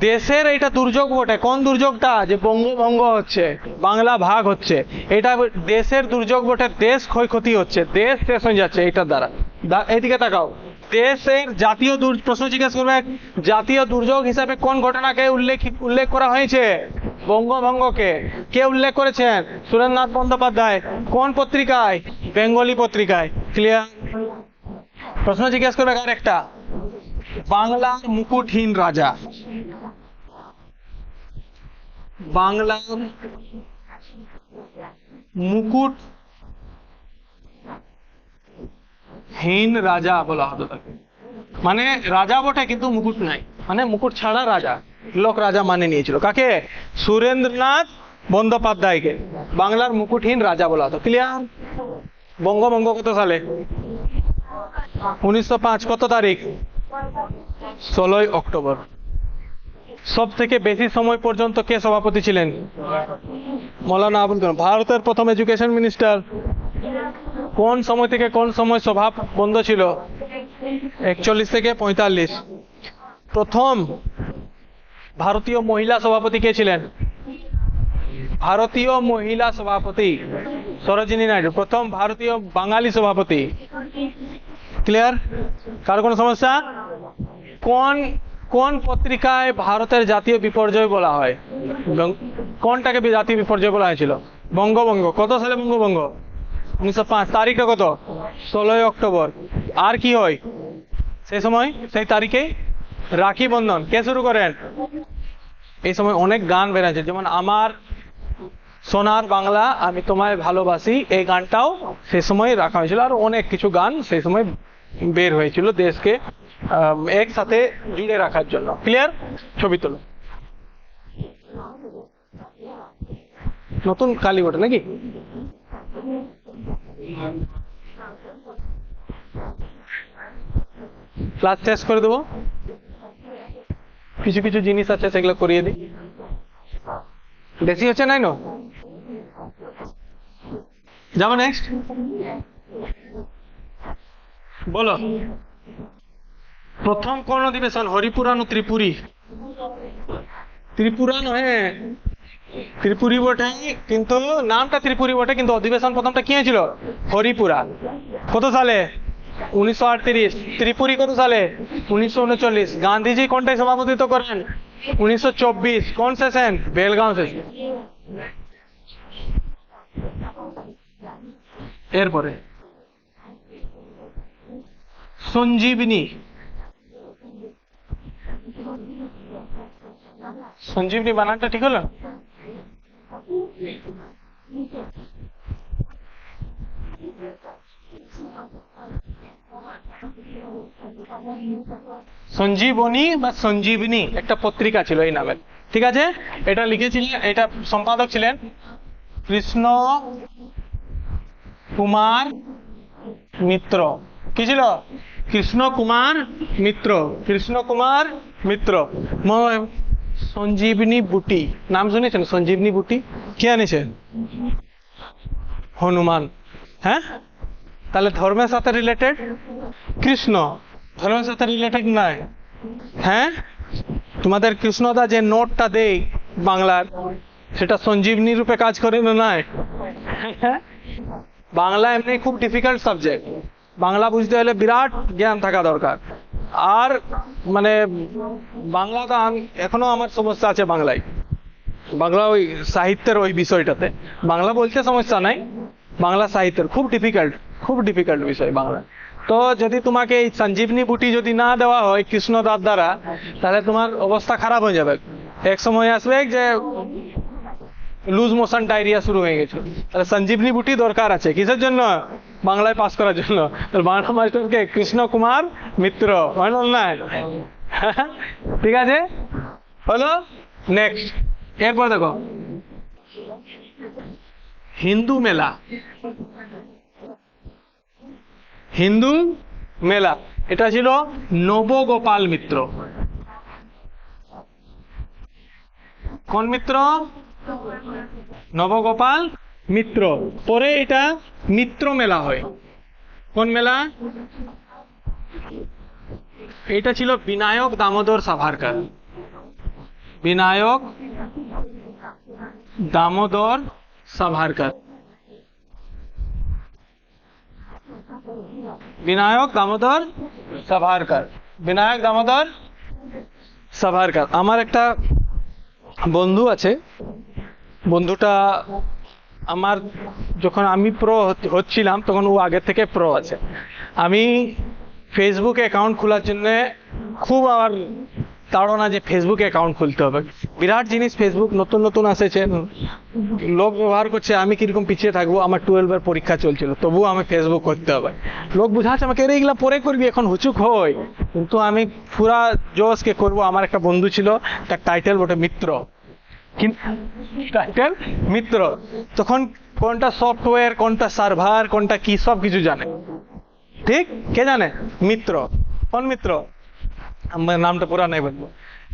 দেশের এটা দুর্যোগ বটে। কোন দুর্যোগটা? যে বঙ্গভঙ্গ হচ্ছে, বাংলা ভাগ হচ্ছে, এটা দেশের দুর্যোগ বটে। দেশ ক্ষয়ক্ষতি হচ্ছে, দেশ শেষ হয়ে যাচ্ছে এটার দ্বারা। এইদিকে তাকাও, দেশের জাতীয় প্রশ্ন জিজ্ঞেস করবে, জাতীয় দুর্যোগ হিসাবে কোন ঘটনাকে উল্লেখ করা হয়েছে? বঙ্গভঙ্গকে। কে উল্লেখ করেছেন? সুরেন্দ্রনাথ বন্দ্যোপাধ্যায়। কোন পত্রিকায়? বেঙ্গলি পত্রিকায়। ক্লিয়ার? প্রশ্ন জিজ্ঞেস করবে আর একটা, বাংলার মুকুটহীন রাজা, বাংলার মুকুটহীন রাজা বলা হতো তাকে। মানে রাজা বটে কিন্তু মুকুট নাই, মানে মুকুট ছাড়া রাজা। লোক রাজা মানে নিয়েছিল কাকে? সুরেন্দ্রনাথ বন্দ্যোপাধ্যায়কে বাংলার মুকুটহীন রাজা বলা হতো। ক্লিয়ার? বঙ্গভঙ্গ কত সালে? 1905। কত তারিখ? 16 অক্টোবর। সব থেকে বেশি সময় পর্যন্ত কে সভাপতি ছিলেন? মৌলানা আবুল কালাম। ভারতের প্রথম এডুকেশন মিনিস্টার। কোন সময় থেকে কোন সময় সভা বন্ধ ছিল? 41 থেকে 45। প্রথম ভারতীয় মহিলা সভাপতি কে ছিলেন? ভারতীয় মহিলা সভাপতি সরোজিনী নাইডু। প্রথম ভারতীয় বাঙালি সভাপতি। ক্লিয়ার? কার কোনো সমস্যা? কোন পত্রিকায় ভারতের জাতীয় বিপর্যয় বলা হয়? কোনটাকে জাতীয় বিপর্যয় বলা হয়েছিল? বঙ্গভঙ্গ। কত সালে বঙ্গভঙ্গ? 1905। তারিখটা কত? 16 অক্টোবর। আর কি হয় সেই সময়? সেই তারিখে রাখি বন্ধন। কে শুরু করেন? এই সময় অনেক গান বেড়েছে, যেমন আমার সোনার বাংলা আমি তোমায় ভালোবাসি, এই গানটাও সেই সময় রাখা হয়েছিল। আর অনেক কিছু গান সেই সময় বের হয়েছিল দেশকে একসাথে জুড়ে রাখার জন্য। ক্লিয়ার? ছবি তোলো। নতুন কালি বটে নাকি? ক্লাস শেষ করে দেবো, কিছু কিছু জিনিস আছে সেগুলো করিয়ে দিই। বেশি হচ্ছে নাই না? যাবো নেক্সট। বলো, প্রথম কোন অধিবেশন? হরিপুরা না ত্রিপুরী? ত্রিপুরা নয়, ত্রিপুরী বটে, কিন্তু নামটা ত্রিপুরী বটে, কিন্তু অধিবেশন প্রথমটা কি হয়েছিল? হরিপুরা। কত সালে? 1938। ত্রিপুরী কত সালে? 1939। গান্ধীজি কোনটায় সভাপতিত্ব করেন? 1924। কোন সেশন? বেলগাঁও সেশন। এরপরে সঞ্জীবনী। সঞ্জীবনী বানানটা ঠিক হলো? সঞ্জীবনী বা সঞ্জীবনী একটা পত্রিকা ছিল এই নামে। ঠিক আছে? এটা লিখেছিলেন, এটা সম্পাদক ছিলেন কৃষ্ণ কুমার মিত্র। কি ছিল? কৃষ্ণ কুমার মিত্র, কৃষ্ণ কুমার মিত্র। সঞ্জীবনী বুটি নাম শুনেছেন? সঞ্জীবনী বুটি কে আনিছে? হনুমান। হ্যাঁ, তাহলে ধর্মের সাথে রিলেটেড? কৃষ্ণ ধর্মের সাথে রিলেটেড নয়। হ্যাঁ, তোমাদের কৃষ্ণদা যে নোটটা দেয় বাংলার, সেটা সঞ্জীবনী রূপে কাজ করে না? নয়। বাংলা এমনি খুব ডিফিকাল্ট সাবজেক্ট। বাংলা বুঝতে হলে বিরাট জ্ঞান থাকা দরকার। আর মানে বাংলাটা এখনো আমার সমস্যা আছে বাংলায়, বাংলা ওই সাহিত্যের ওই বিষয়টাতে। বাংলা বলতে সমস্যা নাই, বাংলা সাহিত্যের খুব ডিফিকাল্ট বিষয় বাংলা। তো যদি তোমাকে এই সঞ্জীবনী বুটি যদি না দেওয়া হয় কৃষ্ণদার দ্বারা, তাহলে তোমার অবস্থা খারাপ হয়ে যাবে। এক সময় আসবে যে লুজ মোশন ডায়রিয়া শুরু হয়ে গেছে। তাহলে সঞ্জীবনী বুটি দরকার আছে কিসের জন্য? বাংলায় পাস করার জন্য। তাহলে বাংলা মাস্টারকে কৃষ্ণ কুমার মিত্র, না? ঠিক আছে, হলো। নেক্সট, এরপর দেখো হিন্দু মেলা। হিন্দু মেলা এটা ছিল নবগোপাল মিত্র। কোন মিত্র? নবগোপাল মিত্র। পরে এটা মিত্র মেলা হয়। কোন মেলা? এটা ছিল বিনায়ক দামোদর সাভারকার। বিনায়ক দামোদর সাভারকার। বিনায়ক দামোদর সাভারকার। বিনায়ক দামোদর সাভারকার। আমার একটা বন্ধু আছে, বন্ধুটা আমার যখন আমি প্রো হচ্ছিলাম তখন ও আগে থেকে প্রো আছে। আমি ফেসবুক অ্যাকাউন্ট খোলার জন্য খুব আমার তাড়না যে ফেসবুক অ্যাকাউন্ট খুলতে হবে। বিরাট জিনিস ফেসবুক নতুন নতুন আসেছে, লোক ব্যবহার করছে, আমি কিরকম পিছিয়ে থাকবো। আমার 12-এর পরীক্ষা চলছিল, তবুও আমি ফেসবুক করতে হবে। লোক বুঝাচ্ছে আমাকে, এরে এগুলা পরে করবি, এখন হুচুক হয়। কিন্তু আমি পুরা জোশকে করবো। আমার একটা বন্ধু ছিল, তার টাইটেল বটে মিত্র। টাইটেল মিত্র। তখন কোনটা সফটওয়্যার, কোনটা সার্ভার, কোনটা কি, সব কিছু জানে। ঠিক, কে জানে? মিত্র। কোন মিত্র? আমার নামটা পুরা নাই বলবো।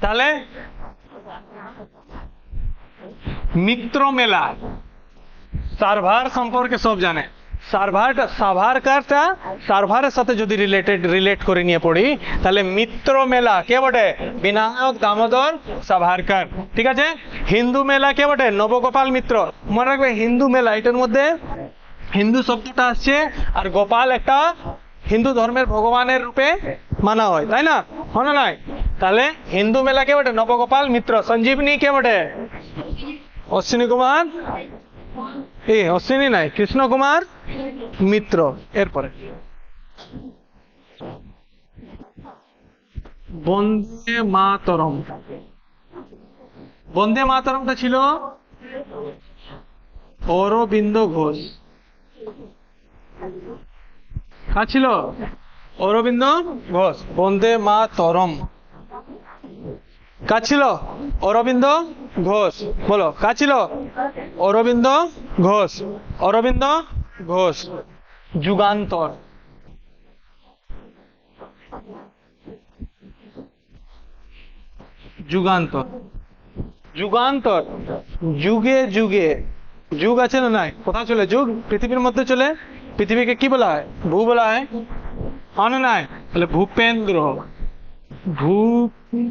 তাহলে মিত্র মেলা, সার্ভার সম্পর্কে সব জানে। সাভারকারটা সার্ভারের সাথে যদি রিলেট করে নিয়ে পড়ি, তাহলে মিত্র মেলা কে বটে? বিনায়ক দামোদর সাভারকার। ঠিক আছে। হিন্দু মেলা কে বটে? নবগোপাল মিত্র। মনে রাখবে, হিন্দু মেলা এটার মধ্যে হিন্দু শব্দটা আসছে, আর গোপাল একটা হিন্দু ধর্মের ভগবানের রূপে মানা হয়, তাই না? হয় নাই? তাহলে হিন্দু মেলা কে বটে? নবগোপাল মিত্র। সঞ্জীবনী কে বটে? অশ্বিনী কুমার, অশ্বিনী নাই, কৃষ্ণ কুমার মিত্র। এরপরে বন্দে মাতরম। বন্দে মাতরমটা ছিল অরবিন্দ ঘোষ। কার ছিল? অরবিন্দ ঘোষ। বন্দে মাতরম কার ছিল? অরবিন্দ ঘোষ। বলো, কার ছিল? অরবিন্দ ঘোষ। অরবিন্দ ঘোষ। যুগান্তর। যুগান্তর। যুগান্তর, যুগে যুগে, যুগ আছে না নাই? কোথায় চলে যুগ? পৃথিবীর মধ্যে চলে। পৃথিবীকে কি বলা হয়? ভূ বলা হয়, না নাই? তাহলে ভূপেন্দ্র, ভূপেন্দ্র,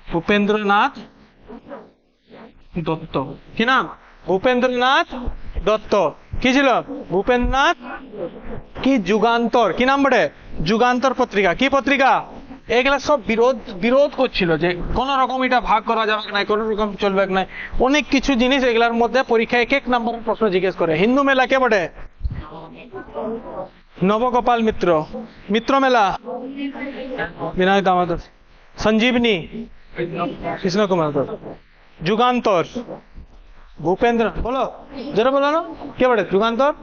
ভূপেন্দ্রনাথ দত্ত। কি নাম? ভূপেন্দ্রনাথ দত্ত। কি ছিল? ভূপেন্দ্রনাথ। কি? যুগান্তর। কি নাম বটে? যুগান্তর পত্রিকা। কি পত্রিকা? এগুলা সব বিরোধ করছিল যে কোন রকম এটা ভাগ করা যাবে না, কোন রকম চলবে না, অনেক কিছু জিনিস এগুলার মধ্যে পরীক্ষায় এক নম্বরের প্রশ্ন জিজ্ঞেস করে। হিন্দু মেলা কে বটে? নবগোপাল মিত্র। মিত্র মেলা বিনায়ক দামোদর। সঞ্জীবনী কৃষ্ণ কুমার। যুগান্তর ভূপেন্দ্র। বলো, যেটা বলো না, কে বটে? যুগান্তর।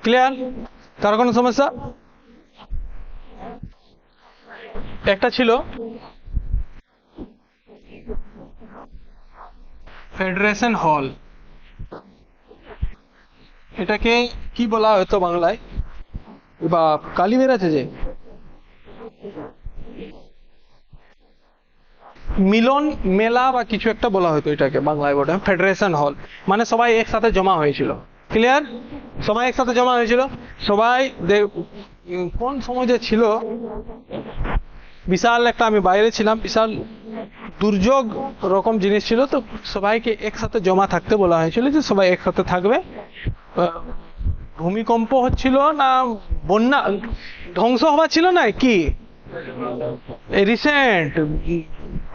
ক্লিয়ার? কার কোনো সমস্যা? একটা ছিল ফেডারেশন হল। এটাকে কি বলা হয়তো বাংলায়, বা কালি বেরাচ্ছে যে মিলন মেলা বা কিছু একটা বলা হতো এটাকে বাংলায়, বটে ফেডারেশন হল। মানে সবাই একসাথে জমা হয়েছিল, ক্লিয়ার? সবাই একসাথে জমা হয়েছিল, সবাই কোন সময় যে ছিল, বিশাল একটা, আমি বাইরে ছিলাম, বিশাল দুর্যোগ রকম জিনিস ছিল, তো সবাইকে একসাথে জমা থাকতে বলা হয়েছিল, যে সবাই একসাথে থাকবে। ভূমিকম্প হচ্ছিল না বন্যা ধ্বংস হওয়া ছিল না কি রিসেন্ট,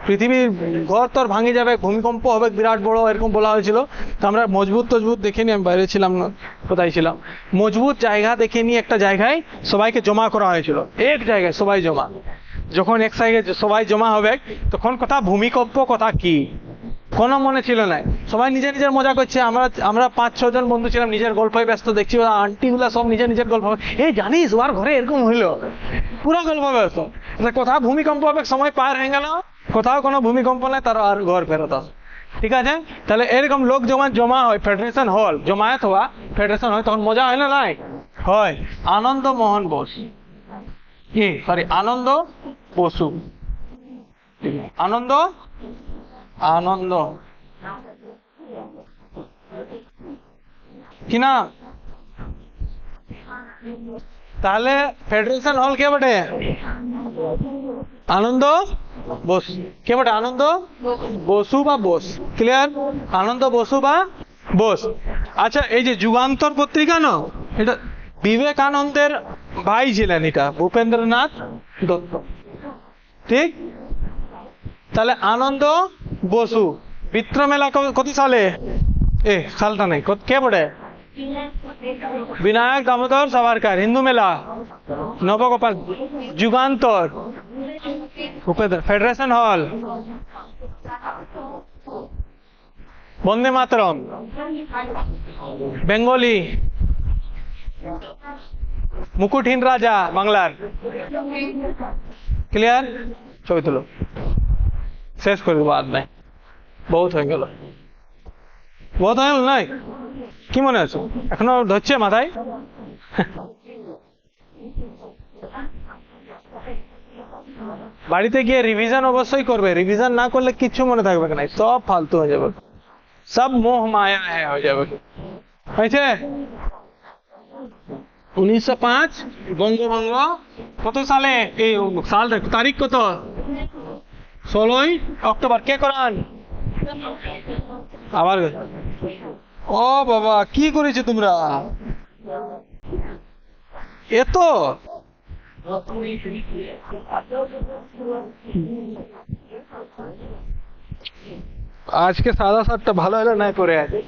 পৃথিবীর ঘর তোর ভাঙে যাবে, ভূমিকম্প হবে বিরাট বড়, এরকম বলা হয়েছিল। তো আমরা মজবুত তজবুত দেখে নিয়ে, আমি বাইরে ছিলাম না, কোথায় ছিলাম, মজবুত জায়গা দেখে নিয়ে একটা জায়গায় সবাইকে জমা করা হয়েছিল, এক জায়গায় সবাই জমা। যখন এক জায়গায় সবাই জমা হবে, তখন কথা ভূমিকম্প কথা কি কোনো মনে ছিল না, সবাই নিজের নিজের মজা করছে। আমরা 5-6 জন বন্ধু ছিলাম, নিজের গল্পে ব্যস্ত, দেখছি আন্টি গুলা সব নিজের নিজের গল্প, এই জানিস ওর ঘরে এরকম হইলো, পুরো গল্প ব্যস্ত। কোথাও ভূমিকম্প হবে, সময় পার হয়ে গেল, কোথাও কোনো ভূমিকম্প নাই, তার আর ঘর ফেরত আসে। ঠিক আছে, তাহলে এরকম লোক যখন জমা হয়, ফেডারেশন হল জমায়েত হওয়া, ফেডারেশন হয়, তখন মজা হয় না? নাই হয়। আনন্দ মোহন বোস, আনন্দ বসু, আনন্দ আনন্দ কি না? তাহলে ফেডারেশন হল কে বটে? আনন্দ বোস। কে বটে? আনন্দ বসু বা বোস, ক্লিয়ার? আনন্দ বসু বা বোস। আচ্ছা, এই যে যুগান্তর পত্রিকা না, এটা বিবেকানন্দের ভাই ছিলেন, এটা ভূপেন্দ্রনাথ দত্ত, ঠিক? তাহলে আনন্দ বসু বিত্র মেলা কত সালে? সালটা নেই, কে পড়ে? বিনায়ক দামোদর সাভারকার। হিন্দু মেলা নবগোপাল। যুগান্তর ভূপেন্দ্র। ফেডারেশন হল বন্দে মাতরম। বেঙ্গলি মুকুটহীন রাজা বাংলার, ক্লিয়ার? ছবি তুলো, শেষ করে দেবো, আর নাই, বহুত হয়ে গেল, বহুত হয়ে গেল। নাই কি মনে আছে এখনো ধরছে মাথায়? বাড়িতে গিয়ে রিভিশন অবশ্যই করবে, রিভিশন না করলে কিচ্ছু মনে থাকবে না, সব ফালতু হয়ে যাবে, সব মোহ মায়া হয়ে যাবে। হয়েছে? 1905 বঙ্গভঙ্গ কত সালে? এই সাল তারিখ কত? 16ই অক্টোবর। কে করান? আবার ও বাবা, কি করেছো তোমরা এত? আজকে সাদা শার্টটা ভালো হলো নাই পরে আছে,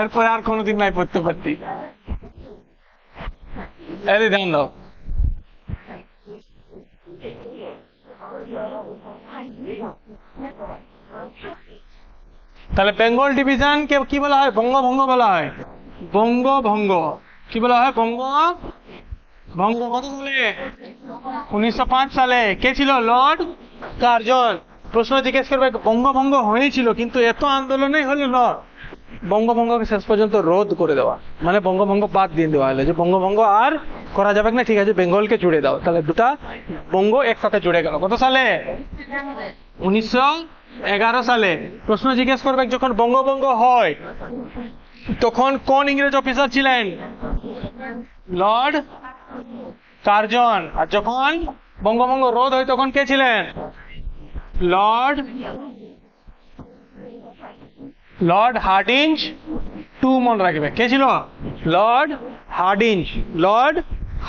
এরপরে আর কোনোদিন নাই পড়তে পারতি। ধ্যান দাও। তাহলে বেঙ্গল ডিভিশন কে কি বলা হয়? বঙ্গভঙ্গ বলা হয়। বঙ্গভঙ্গ কি বলা হয়? বঙ্গভঙ্গ কত সালে? 1905 সালে। কে ছিল? Lord Curzon. প্রশ্ন জিজ্ঞেস করবে, বঙ্গভঙ্গ হয়েছিল কিন্তু এত আন্দোলনই হলো না, বঙ্গভঙ্গকে শেষ পর্যন্ত রোধ করে দেওয়া, মানে বঙ্গভঙ্গ বাদ দিয়ে দেওয়া হলো, যে বঙ্গভঙ্গ আর করা যাবে না, ঠিক আছে বেঙ্গলকে জুড়ে দাও। তাহলে দুটা বঙ্গ একসাথে জুড়ে গেল। কত সালে? 1911 সালে। প্রশ্ন জিজ্ঞেস করবে, যখন বঙ্গভঙ্গ হয় তখন কোন ইংরেজ অফিসার ছিলেন? Lord Curzon. আর যখন বঙ্গভঙ্গ রোধ হয় তখন কে ছিলেন? লর্ড হার্ডিঞ্জ। টু মনে রাখবে, কে ছিল? Lord Hardinge. Lord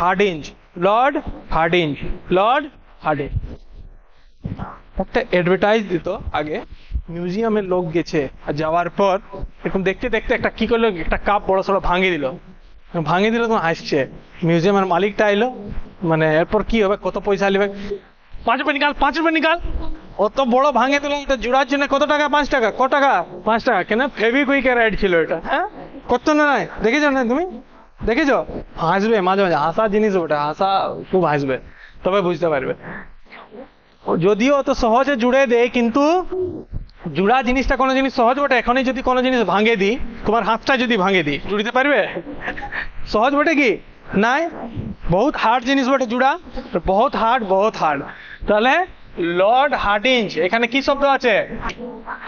Hardinge. Lord Hardinge. Lord Hardinge. একটা অ্যাডভার্টাইজ দিত আগে, মিউজিয়ামের লোক গেছে, আর যাওয়ার পর এরকম দেখতে দেখতে একটা কি করলো, একটা কাপ বড় সড়ো ভাঙিয়ে দিল, তখন হাসছে। মিউজিয়ামের মালিকটা এলো, মানে এরপর কি হবে, কত পয়সা নেবে, 5 রুপে নিকাল, 5 রুপে নিকাল। অত বড় ভাঙে দিল, এটা জোড়ার জন্য কত টাকা? 5 টাকা। ক টাকা? 5 টাকা। কেন? ফেভিকুইকের অ্যাড ছিল এটা। হ্যাঁ, কত না নাই দেখেছো না? তুমি দেখেছো? হাসবে মাঝে মাঝে, হাসা জিনিস ওটা, হাসা খুব হাসবে, তবে বুঝতে পারবে। যদিও অত সহজে জুড়ে দেয়, কিন্তু জুড়া জিনিসটা কোনো জিনিস সহজ বটে। এখনই যদি কোনো জিনিস ভাঙে দিই তোমার হাতটা যদি ভাঙে দিই, জুড়িতে পারবে? সহজ বটে কি নাই? বহুত হার্ড জিনিস বটে জুড়া, বহুত হার্ড, বহুত হার্ড। তাহলে লর্ড হার্ডিঞ্জ, এখানে কি শব্দ আছে?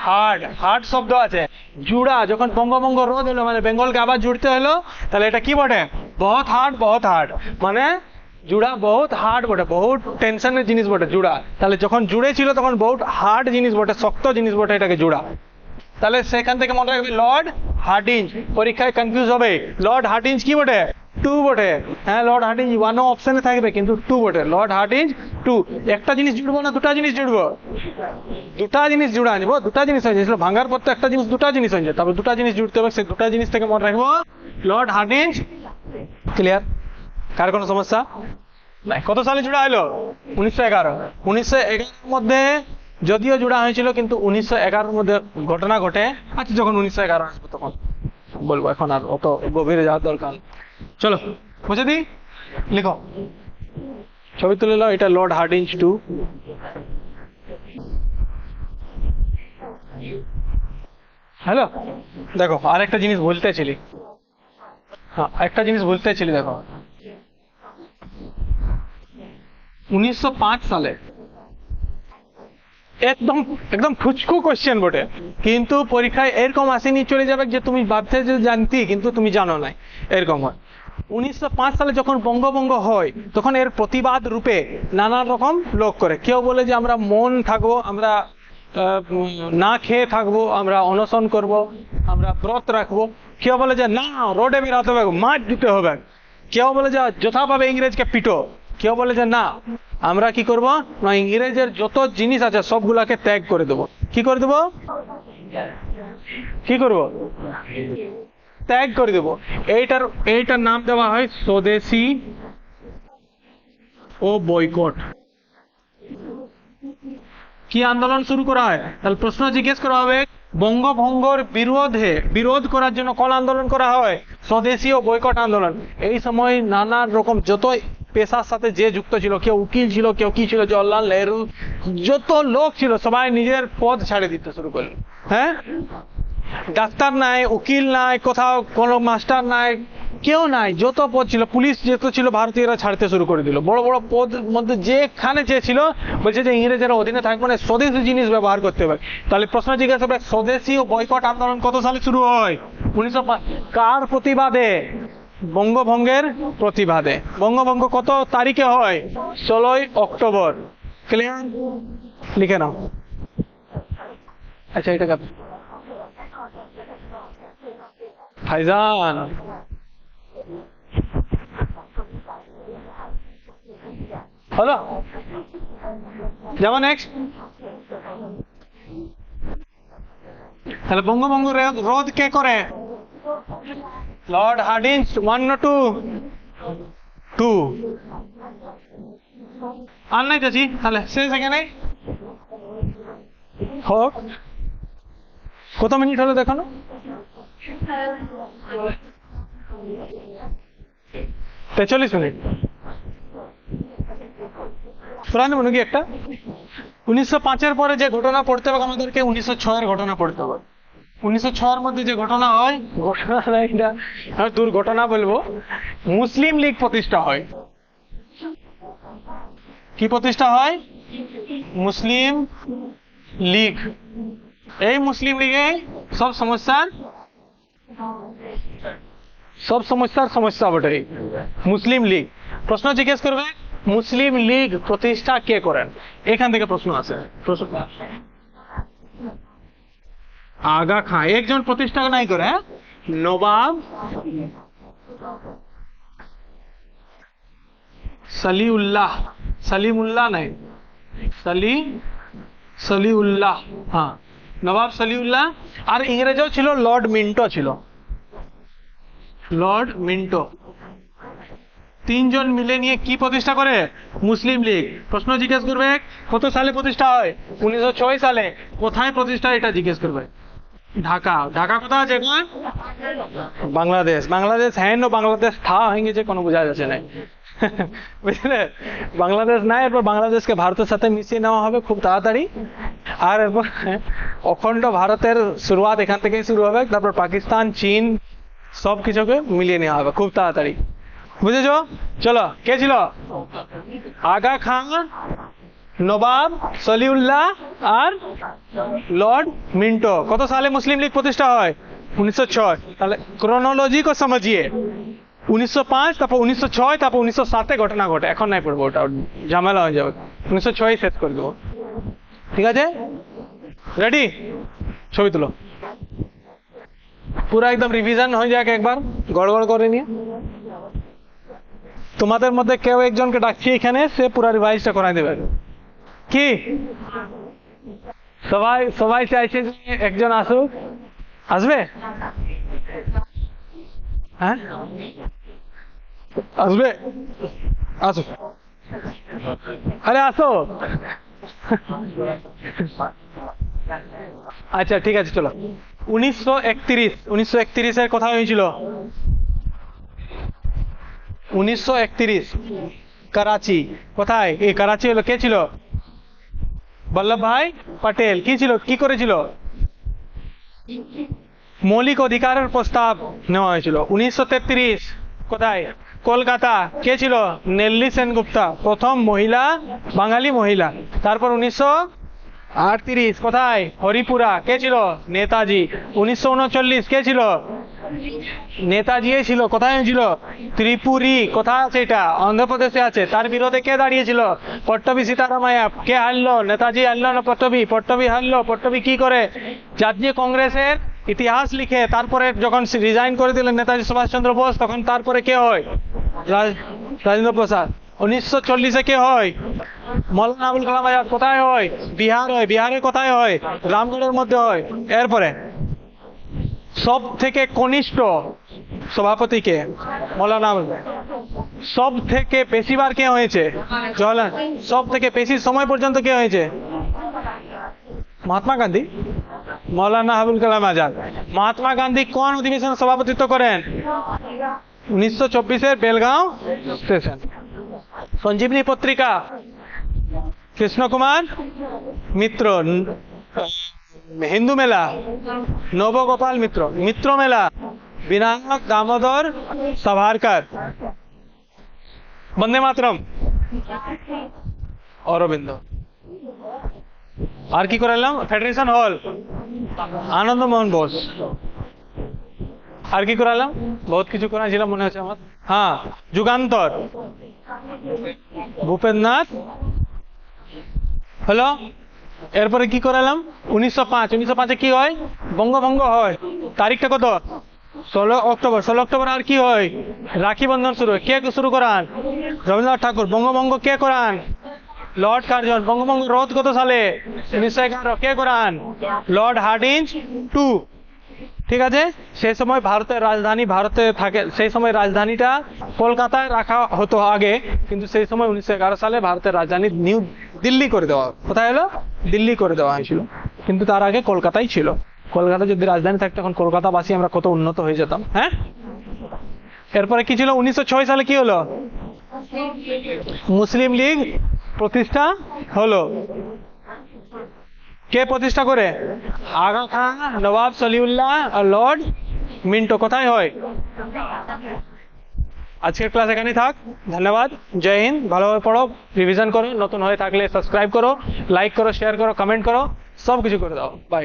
হার্ড, হার্ড শব্দ আছে। জুড়া, যখন বঙ্গভঙ্গ রোধ হলো মানে বেঙ্গলকে আবার জুড়তে হলো, তাহলে এটা কি বটে? বহুত হার্ড, বহুত হার্ড। মানে জুড়া বহুত হার্ড বটে, বহুত টেনশনের জিনিস বটে জুড়া। তাহলে যখন জুড়ে ছিল তখন বহুত হার্ড জিনিস বটে, শক্ত জিনিস বটে, এটাকে জুড়া। তাহলে সেখান থেকে মনে রাখবে লর্ড হার্ডিঞ্জ। পরীক্ষায় কনফিউজ হবে, লর্ড হার্ডিঞ্জ কি বটে? টু বটে। হ্যাঁ, লর্ড হার্ডিঞ্জ ওয়ান অপশনে থাকবে কিন্তু টু বটে। Lord Hardinge two. একটা জিনিস জুড়বো না দুটা জিনিস জুড়বো? দুটা জিনিস জুড়ে আনবো। দুটা জিনিস হয়ে যাচ্ছিল, ভাঙার পর তো একটা জিনিস দুটা জিনিস হয়ে যায়, তারপর দুটা জিনিস জুড়তে হবে। সেই দুটা জিনিস থেকে মনে রাখবো লর্ড হার্ডিঞ্জ। ক্লিয়ার? কার কোনো সমস্যা নাই? কত সালে জুড়া হলো? 1911। 1911 মধ্যে যদিও জুড়া হয়েছিল, কিন্তু 1911 মধ্যে ঘটনা ঘটে। আচ্ছা, যখন 1911 আসবো তখন বলবো, এখন আর অত গভীরে যাওয়ার দরকার। চলো বুঝে দিই, লিখো, ছবি তুলে নাও। এটা লর্ড হার্ডিঞ্জ টু। হ্যালো, দেখো আরেকটা জিনিস বলতেছিলি। হ্যাঁ, একটা জিনিস বলতেছিলি, দেখো 1905 সালে একদম একদম ফুচকু কোশ্চেন বটে, কিন্তু পরীক্ষায় এরকম আসেনি চলে যাবে যে তুমি ভাবতে যে জানতি কিন্তু তুমি জানো না, এরকম হয়। 1905 সালে যখন বঙ্গভঙ্গ হয় তখন এর প্রতিবাদ রূপে নানা রকম লোক করে। কেউ বলে যে আমরা মৌন থাকবো, আমরা না খেয়ে থাকবো, আমরা অনশন করব, আমরা ব্রত রাখবো। কেউ বলে যে না, রোডে বেরোতে হবে, মার দিতে হবে। কেউ বলে যে যথাভাবে ইংরেজকে পিটো। কেউ বলে যে না, আমরা কি করব না, ইংরেজের যত জিনিস আছে সবগুলাকে ত্যাগ করে দেবো। কি করে দেবো? কি করব? ত্যাগ করে দেবো। এইটার নাম দেওয়া হয় স্বদেশী ও বয়কট। কি আন্দোলন শুরু করা হয়? তাহলে প্রশ্ন জিজ্ঞেস করা হবে, বঙ্গভঙ্গর বিরোধ করার জন্য কোন আন্দোলন করা হয়? স্বদেশী ও বয়কট আন্দোলন। এই সময় নানা রকম যত পেশার সাথে যে যুক্ত ছিল, কেউ উকিল ছিল, কেউ কি ছিল, জওয়াহরলাল নেহরু, যত লোক ছিল সবাই নিজের পদ ছাড়ে দিতে শুরু করলো। হ্যাঁ, ডাক্তার নাই, উকিল নাই, কোথাও কোনো মাস্টার নাই, কেউ নাই, যত পদ ছিল, পুলিশ যত ছিল ভারতীয়রা ছাড়তে শুরু করে দিল। বড় বড় পদ মধ্যে যেখানে যে ছিল বলছে যে ইংরেজের অধীনে থাকবে না, স্বদেশী জিনিস ব্যবহার করতে হবে। তাহলে প্রশ্ন জিজ্ঞাসা হবে, স্বদেশী ও বয়কট আন্দোলন কত সালে শুরু হয়? 1905। কার প্রতিবাদে? বঙ্গভঙ্গের প্রতিবাদে। বঙ্গভঙ্গ কত তারিখে হয়? 16ই অক্টোবর। ক্লিয়ার? লিখে নাও। আচ্ছা, এটা ভাইজান হলো, যেমন নেক্সট। তাহলে বঙ্গভঙ্গ রোধ কে করে? Lord Hardinge. 1 না 2? 2। আর নাই চাচি, তাহলে শেষ এখানে হোক। কত মিনিট হলো দেখো না? 43 মিনিট। পুরান মনে কি একটা 1905-এর পরে যে ঘটনা পড়তে হবে আমাদেরকে, 1906-এর ঘটনা পড়তে হবে। 1906-এর মধ্যে যে ঘটনা হয়, ঘটনা এটা দুর্ঘটনা বলবো, মুসলিম লীগ প্রতিষ্ঠা হয়। কি প্রতিষ্ঠা হয়? মুসলিম লীগ। এই মুসলিম লীগে সব সমস্যার সমস্যা বটে মুসলিম লীগ। প্রশ্ন জিজ্ঞেস করবে, মুসলিম লীগ প্রতিষ্ঠা কে করেন? এখান থেকে প্রশ্ন আছে। আগা খাঁ একজন প্রতিষ্ঠা নাই করে, নবাব সলিমুল্লাহ নাই, সলিউল্লাহ। হ্যাঁ, নবাব সলিউল্লাহ। আর ইংরেজও ছিল, লর্ড মিন্টো ছিল। লর্ড মিন্টো তিনজন মিলে নিয়ে কি প্রতিষ্ঠা করে? মুসলিম লীগ। প্রশ্ন জিজ্ঞেস করবে কত সালে প্রতিষ্ঠা হয়? 1906 সালে। কোথায় প্রতিষ্ঠা এটা জিজ্ঞেস করবে। ঢাকা। ঢাকা কোথায় আছে এখন? বাংলাদেশ। বাংলাদেশ হ্যাঁ না বাংলাদেশ থা হয়ে গেছে কোনো বোঝা যাচ্ছে না। বুঝলে, বাংলাদেশ নাই, এরপর বাংলাদেশকে ভারতের সাথে মিশিয়ে নেওয়া হবে খুব তাড়াতাড়ি। আর এরপর অখণ্ড ভারতের শুরুয়াত এখান থেকেই শুরু হবে, তারপর পাকিস্তান, চীন সব কিছুকে মিলিয়ে নেওয়া হবে খুব তাড়াতাড়ি। বুঝেছো? চলো, কে ছিল? আগা খান, নবাব সলিউল্লাহ আর লর্ড মিন্টো। কত সালে মুসলিম লীগ প্রতিষ্ঠা হয়? 1906। তাহলে ক্রোনোলজি কো সমঝিয়ে। 1905, তারপর 1906, তারপর 1907 ঘটনা ঘটে। এখন নাই পড়বো, ওটা ঝামেলা হয়ে যাবে। 1906 শেষ করে দেবো। ঠিক আছে, রেডি? ছবি তুলো। পুরো একদম রিভিশন হয়ে যাক একবার, গড়গড় করে নিয়ে। তোমাদের মধ্যে কেউ একজনকে ডাকছি এখানে, সে পুরো রিভাইজটা করাই দেবে। কি সবাই সবাই চাইছে যে একজন আসুক? আসবে? হ্যাঁ আসবে, আসো। আরে আসো। আচ্ছা ঠিক আছে, চলো। 1931 এর কথা হয়েছিল। 1931 করাচি। কোথায়? এই করাচি হলো, কে ছিল? বল্লভ ভাই পটেল। কি ছিল, কি করেছিল? মৌলিক অধিকারের প্রস্তাব নেওয়া হয়েছিল। 1933 কোথায়? কলকাতা। কে ছিল? নেল্লি সেনগুপ্তা, প্রথম মহিলা, বাঙালি মহিলা। তারপর 1938 কোথায়? হরিপুরা। কে ছিল? নেতাজি। 1939 কে ছিল? নেতাজি ছিল। কোথায় হয়েছিল? ত্রিপুরী। কোথায় আছে এটা? অন্ধ্রপ্রদেশে আছে। তার বিরোধে কে দাঁড়িয়েছিল? পট্টবী সীতারামাইয়া। কে হারলো? নেতাজি হারলো না পট্টবী? পট্টবী হারলো। পট্টবী কি করে? জাতীয় কংগ্রেসের ইতিহাস লিখে তারপরে যখন রিজাইন করে দিলেন নেতাজি সুভাষচন্দ্র বোস, তখন তারপরে কে হয়? রাজেন্দ্র প্রসাদ। 1940 কে হয়? মৌলানা আবুল কালাম আজাদ। কোথায় হয়? বিহার হয়। বিহারে কোথায় হয়? রামগড়ের মধ্যে হয়। এরপরে সব থেকে কনিষ্ঠ সভাপতি কে? মৌলানা আবুল। সব থেকে বেশিবার কে হয়েছে? জওয়াহরলাল। সব থেকে বেশি সময় পর্যন্ত কে হয়েছে? মহাত্মা গান্ধী। মৌলানা আবুল কালাম আজাদ। মহাত্মা গান্ধী কোন অধিবেশনে সভাপতিত্ব করেন? 1924 বেলগাঁও স্টেশন। সঞ্জীবনী পত্রিকা কৃষ্ণ কুমার মিত্র। হিন্দু মেলা নবগোপাল মিত্র। মিত্র মেলা বিনায়ক দামোদর সাভারকর। বন্দে মাতরম অরবিন্দ। আর কি করালাম? ফেডারেশন হল আনন্দ মোহন বোস। আর কি করালাম? বহুত কিছু করাছিলাম মনে হচ্ছে আমার। হ্যাঁ, যুগান্তর ভূপেন্দ্রনাথ হলো। এরপরে কি করালাম? 1905। 1905 কি হয়? বঙ্গভঙ্গ হয়। তারিখটা কত? 16 অক্টোবর। 16 অক্টোবর আর কি হয়? রাখি বন্ধন শুরু হয়। কে শুরু করান? রবীন্দ্রনাথ ঠাকুর। বঙ্গভঙ্গ কে করান? Lord Curzon. বঙ্গভঙ্গ রোধ কত সালে? 1911। কে করান? Lord Hardinge 2। ঠিক আছে। সেই সময় ভারতের রাজধানী ভারতে থাকে, সেই সময় রাজধানীটা কলকাতায় রাখা হতো আগে, কিন্তু সেই সময় 1911 সালে ভারতের রাজধানী নিউ দিল্লি করে দেওয়া। কোথায় হলো? দিল্লি করে দেওয়া হয়েছিল, কিন্তু তার আগে কলকাতাই ছিল। কলকাতা যদি রাজধানী থাকতো এখন কলকাতাবাসী আমরা কত উন্নত হয়ে যেতাম। হ্যাঁ, এরপরে কি ছিল? 1906 সালে কি হলো? মুসলিম লীগ প্রতিষ্ঠা হলো। কে প্রতিষ্ঠা করে? আগা খান, নবাব সলিউল্লাহ আর লর্ড মিন্টো। কোথায় হয়? আজকের ক্লাস এখানেই থাক। ধন্যবাদ। জয় হিন্দ। ভালোভাবে পড়ো, রিভিশন করো। নতুন হয়ে থাকলে সাবস্ক্রাইব করো, লাইক করো, শেয়ার করো, কমেন্ট করো, সব কিছু করে দাও। বাই।